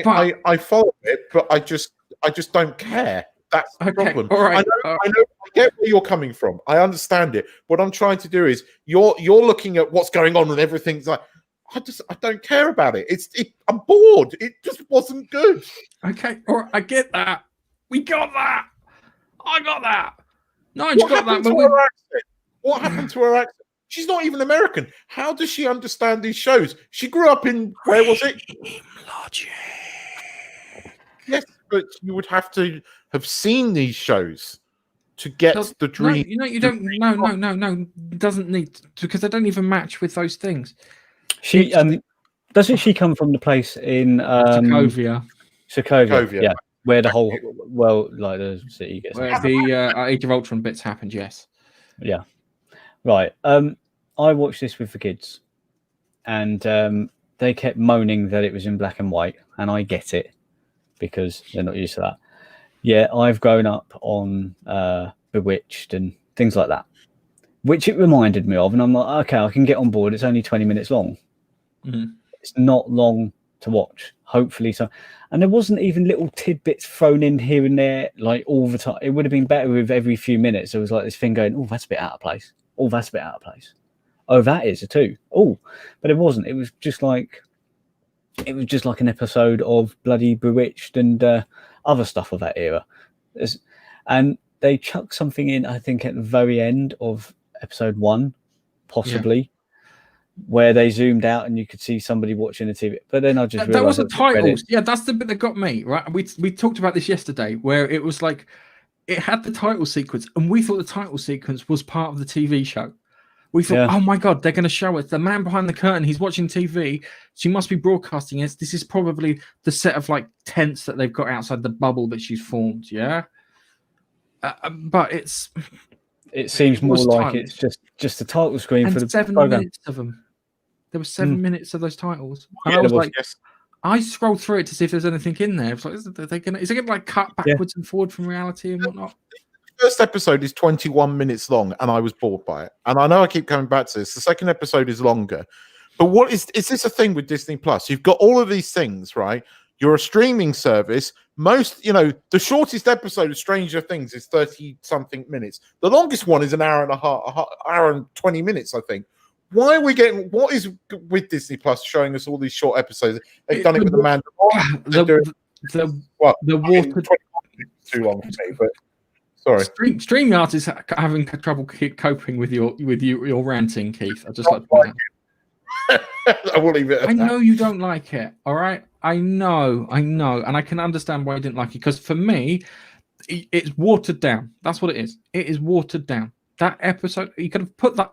I follow it, but I just don't care. That's the problem. All right. I know. I get where you're coming from. I understand it. What I'm trying to do is you're looking at what's going on and everything's like. I don't care about it. I'm bored. It just wasn't good. Okay. All right. I get that. We got that. I got that. No, I got that. What happened to her accent? She's not even American. How does she understand these shows? She grew up in, where was it? Logic. Yes, but you would have to have seen these shows to get the dream. No, you don't. No. It doesn't need to, because they don't even match with those things. She doesn't she come from the place in Sokovia, yeah, where the whole like the city gets. Where the Age of Ultron bits happened. Yes. Yeah. Right. I watched this with the kids, and they kept moaning that it was in black and white, and I get it because they're not used to that. Yeah, I've grown up on Bewitched and things like that, which it reminded me of, and I'm like, okay, I can get on board. It's only 20 minutes long. Mm-hmm. It's not long to watch, hopefully. So, and there wasn't even little tidbits thrown in here and there, like all the time. It would have been better if every few minutes there was like this thing going, oh, that's a bit out of place. Oh, that's a bit out of place. Oh, that is a too. Oh, but it wasn't. It was just like an episode of bloody Bewitched and other stuff of that era. And they chucked something in, I think, at the very end of episode 1, possibly, where they zoomed out and you could see somebody watching the TV. But then I just realized that was the titles. Yeah, that's the bit that got me, right? We talked about this yesterday, where it was like it had the title sequence, and we thought the title sequence was part of the TV show. We thought, oh my God, they're going to show us the man behind the curtain. He's watching TV. She must be broadcasting it. This is probably the set of like tents that they've got outside the bubble that she's formed. Yeah. But it seems more like titles. It's just a title screen and for the 7 program. minutes of them. There were 7 minutes of those titles. And Yeah, I was like, yes. I scrolled through it to see if there's anything in there. It's like, is it going to like cut backwards and forward from reality and whatnot? First episode is 21 minutes long, and I was bored by it. And I know I keep coming back to this. The second episode is longer. But what is this a thing with Disney Plus? You've got all of these things, right? You're a streaming service. The shortest episode of Stranger Things is 30-something minutes. The longest one is an hour and a half, hour and 20 minutes, I think. Why are we getting, what is with Disney Plus showing us all these short episodes? They've done it with the Mandalorian. The water too long for me, but sorry. StreamYard is having trouble coping with your ranting, Keith. I just like to point out. I will leave it at I that. know you don't like it, all right? I know, and I can understand why you didn't like it, because for me, it's watered down. That's what it is. It is watered down. That episode, you could have put that.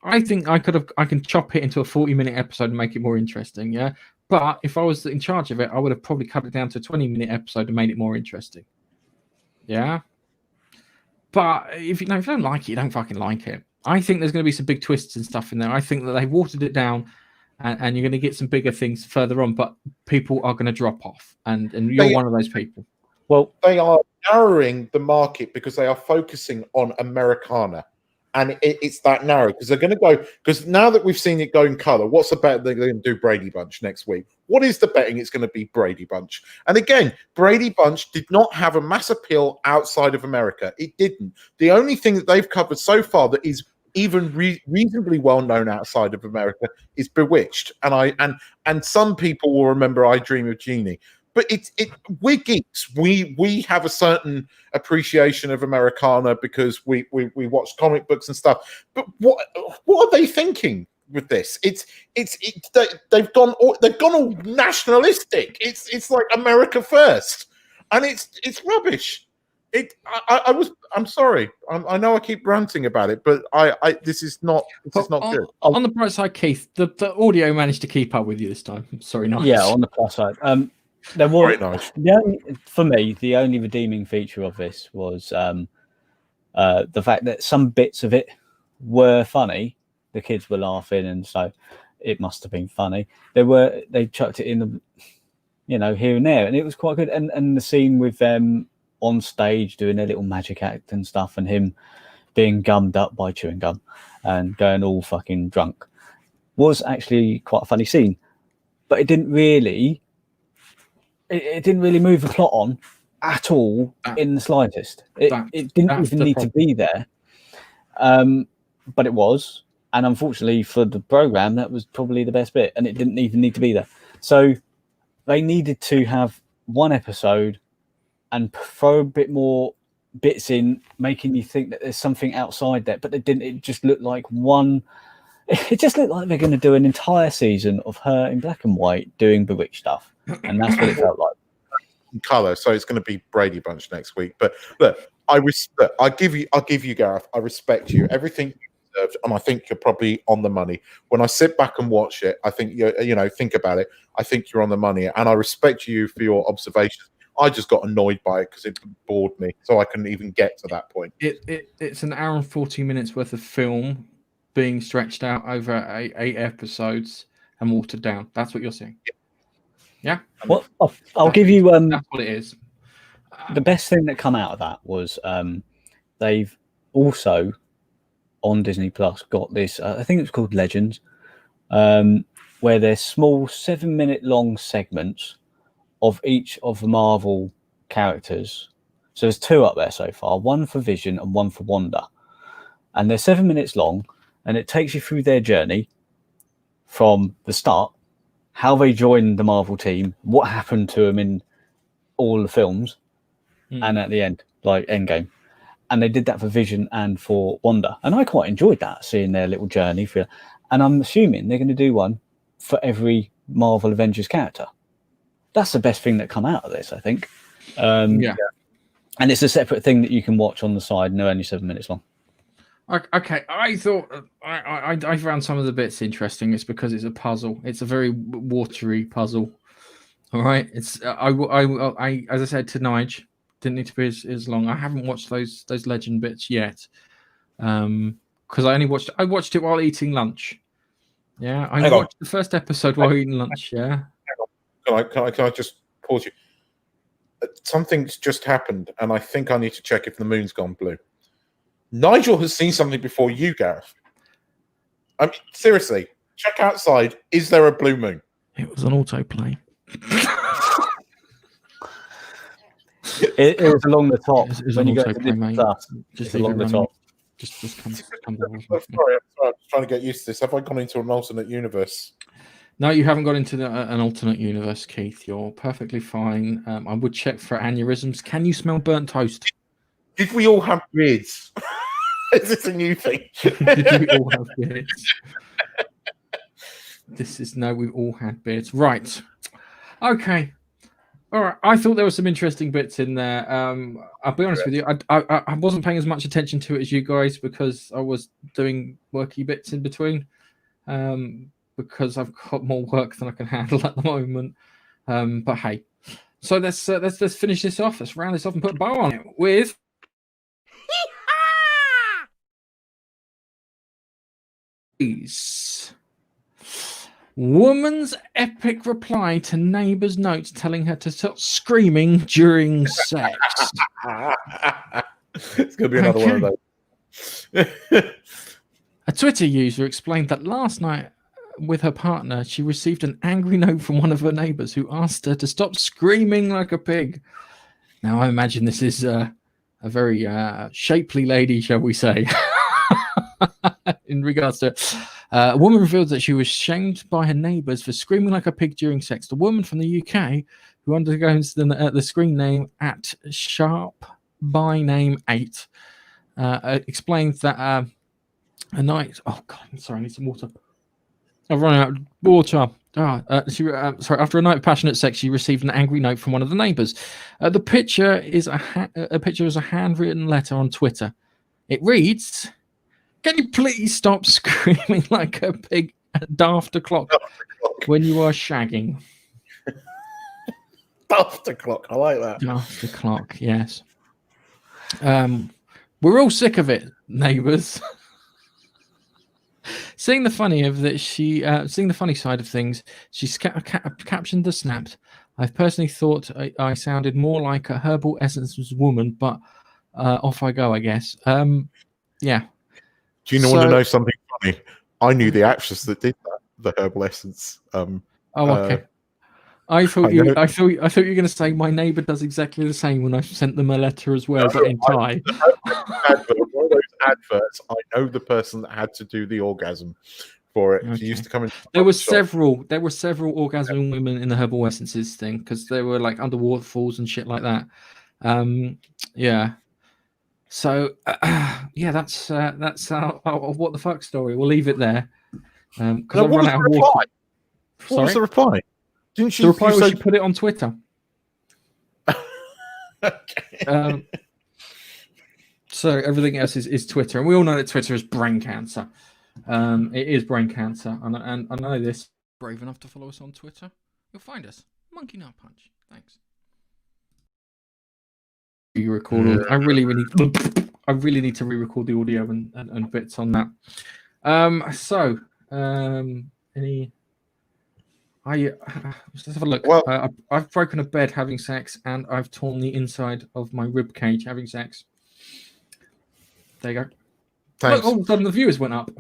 I think I can chop it into a 40-minute episode and make it more interesting. Yeah, but if I was in charge of it, I would have probably cut it down to a 20-minute episode and made it more interesting. Yeah, but if you don't like it, you don't fucking like it. I think there's going to be some big twists and stuff in there. I think that they've watered it down, and you're going to get some bigger things further on. But people are going to drop off, and you're one of those people. Well, they are narrowing the market because they are focusing on Americana. And it's that narrow because they're going to go, because now that we've seen it go in color, what's the bet they're going to do Brady Bunch next week? What is the betting it's going to be Brady Bunch? And again, Brady Bunch did not have a mass appeal outside of America. It didn't. The only thing that they've covered so far that is even reasonably well known outside of America is Bewitched. And some people will remember I Dream of Jeannie. But we're geeks. We have a certain appreciation of Americana because we watch comic books and stuff. But what are they thinking with this? They've gone all nationalistic. It's like America first, and it's rubbish. I'm sorry. I know I keep ranting about it, but this is not good. On the bright side, Keith, the audio managed to keep up with you this time. Sorry, nice. Yeah, on the plus side. There was for me the only redeeming feature of this was the fact that some bits of it were funny. The kids were laughing, and so it must have been funny. They chucked it in the, here and there, and it was quite good. And the scene with them on stage doing their little magic act and stuff, and him being gummed up by chewing gum and going all fucking drunk was actually quite a funny scene. But it didn't really move the plot on at all in the slightest. It didn't even need to be there. But it was. And unfortunately for the program, that was probably the best bit. And it didn't even need to be there. So they needed to have one episode and throw a bit more bits in, making you think that there's something outside there. But they didn't. It just looked like one it just looked like they're going to do an entire season of her in black and white doing bewitched stuff, and that's what it felt like. Color, so it's going to be Brady Bunch next week. But look, I'll give you, Gareth. I respect you. Everything you deserved, and I think you're probably on the money. When I sit back and watch it, I think think about it. I think you're on the money, and I respect you for your observations. I just got annoyed by it because it bored me, so I couldn't even get to that point. It's an hour and 40 minutes worth of film being stretched out over eight episodes and watered down. That's what you're saying. Yeah. Well, I'll give you that's what it is. The best thing that come out of that was they've also on Disney Plus got this. I think it's called Legends, where there's small 7-minute long segments of each of the Marvel characters. So there's 2 up there so far, one for Vision and one for Wanda, and they're 7 minutes long, and it takes you through their journey from the start. How they joined the Marvel team, what happened to them in all the films, and at the end, like Endgame. And they did that for Vision and for Wanda. And I quite enjoyed that, seeing their little journey. And I'm assuming they're going to do one for every Marvel Avengers character. That's the best thing that come out of this, I think. Yeah. And it's a separate thing that you can watch on the side, and they're only 7 minutes long. Okay, I thought I found some of the bits interesting. It's because it's a puzzle. It's a very watery puzzle. All right. It's I as I said to Nige, didn't need to be as long. I haven't watched those legend bits yet, because I watched it while eating lunch. Yeah, I watched the first episode while eating lunch. Yeah. Can I just pause you? Something's just happened, and I think I need to check if the moon's gone blue. Nigel has seen something before you, Gareth. I mean, seriously, check outside. Is there a blue moon? It was an autoplay. It was along the top. It was when an you go to autoplay, Disney mate. Plus, Just it's along the top. Just come Sorry, I'm trying to get used to this. Have I gone into an alternate universe? No, you haven't got into an alternate universe, Keith. You're perfectly fine. I would check for aneurysms. Can you smell burnt toast? Did we all have beards? Is this a new thing? Did we all have beards? We've all had beards. Right. Okay. All right. I thought there were some interesting bits in there. I'll be honest with you. I wasn't paying as much attention to it as you guys because I was doing worky bits in between. Because I've got more work than I can handle at the moment. But hey, so let's finish this off. Let's round this off and put a bow on it with. Woman's epic reply to neighbour's notes telling her to stop screaming during sex. It's going to be another one of those. A Twitter user explained that last night with her partner, she received an angry note from one of her neighbours who asked her to stop screaming like a pig. Now, I imagine this is a very shapely lady, shall we say, in regards to a woman revealed that she was shamed by her neighbours for screaming like a pig during sex. The woman from the UK, who undergoes the screen name at Sharp by Name 8, explained that a night. Oh God, I'm sorry, I need some water. I've run out of water. After a night of passionate sex, she received an angry note from one of the neighbours. The picture is a handwritten letter on Twitter. It reads, "Can you please stop screaming like a pig at daft o'clock when you are shagging?" Daft o'clock, I like that. Daft o'clock, yes. We're all sick of it, neighbours. Seeing the funny side of things, she's captioned the snaps. I've personally thought I sounded more like a herbal essence woman, but off I go, I guess. Yeah. Do you want to know something funny? I knew the actress that did that, the herbal essence. Okay. I thought you were going to say my neighbour does exactly the same when I sent them a letter as well, but in Thai. One of those adverts, I know the person that had to do the orgasm for it. Okay. She used to come in. There were several orgasm women in the herbal essences thing because they were like under waterfalls and shit like that. Yeah. So yeah, that's our what the fuck story. We'll leave it there. Because No, I've what run was out of the water. reply? What was the reply? Didn't she? The reply you was said- she put it on Twitter. So everything else is Twitter, and we all know that Twitter is brain cancer. It is brain cancer, and I know this. Brave enough to follow us on Twitter, you'll find us. Monkey Nut Punch. Thanks. You record all. I really need to re-record the audio and bits on that. Any? Let's have a look. Well- I've broken a bed having sex, and I've torn the inside of my rib cage having sex. There you go. Thanks. Look, all of a sudden the viewers went up.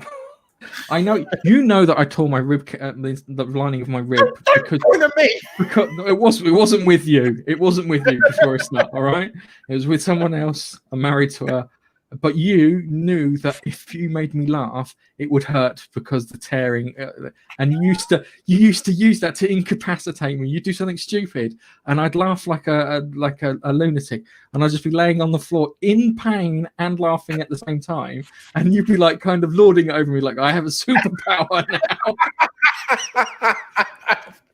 I know that I tore my rib, the lining of my rib because it wasn't with you. It wasn't with you before it started. All right, it was with someone else. I'm married to her, but you knew that if you made me laugh, it would hurt because the tearing. And you used to use that to incapacitate me. You'd do something stupid, and I'd laugh like a lunatic, and I'd just be laying on the floor in pain and laughing at the same time, and you'd be like kind of lording it over me, like I have a superpower now.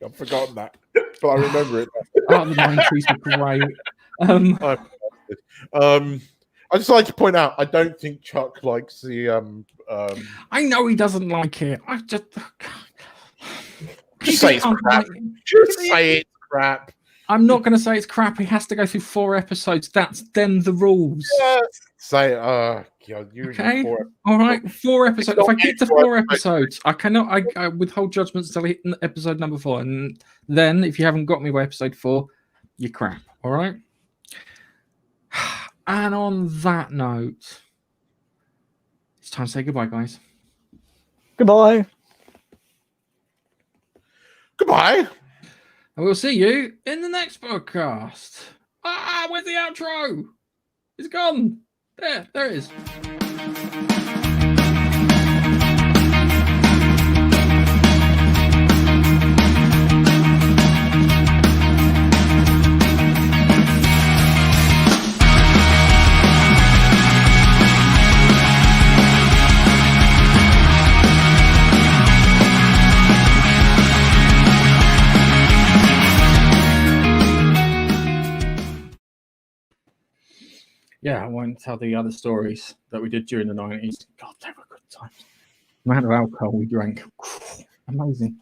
I've forgotten that, but I remember it. Oh, the 90s were great. I just like to point out, I don't think Chuck likes the. I know he doesn't like it. I just. Just say it's crap. Just say it's crap. I'm not going to say it's crap. He has to go through 4 episodes. That's then the rules. Say, God, you okay. 4 episodes. All right, 4 episodes. If I get to 4 episodes, I cannot. I withhold judgments till I hit episode number 4, and then if you haven't got me by episode 4, you're crap. All right. And on that note, it's time to say goodbye, guys. Goodbye. Goodbye. And we'll see you in the next podcast. Where's the outro? It's gone. There it is. Yeah, I won't tell the other stories that we did during the 90s. God, they were good times. The amount of alcohol we drank. Amazing.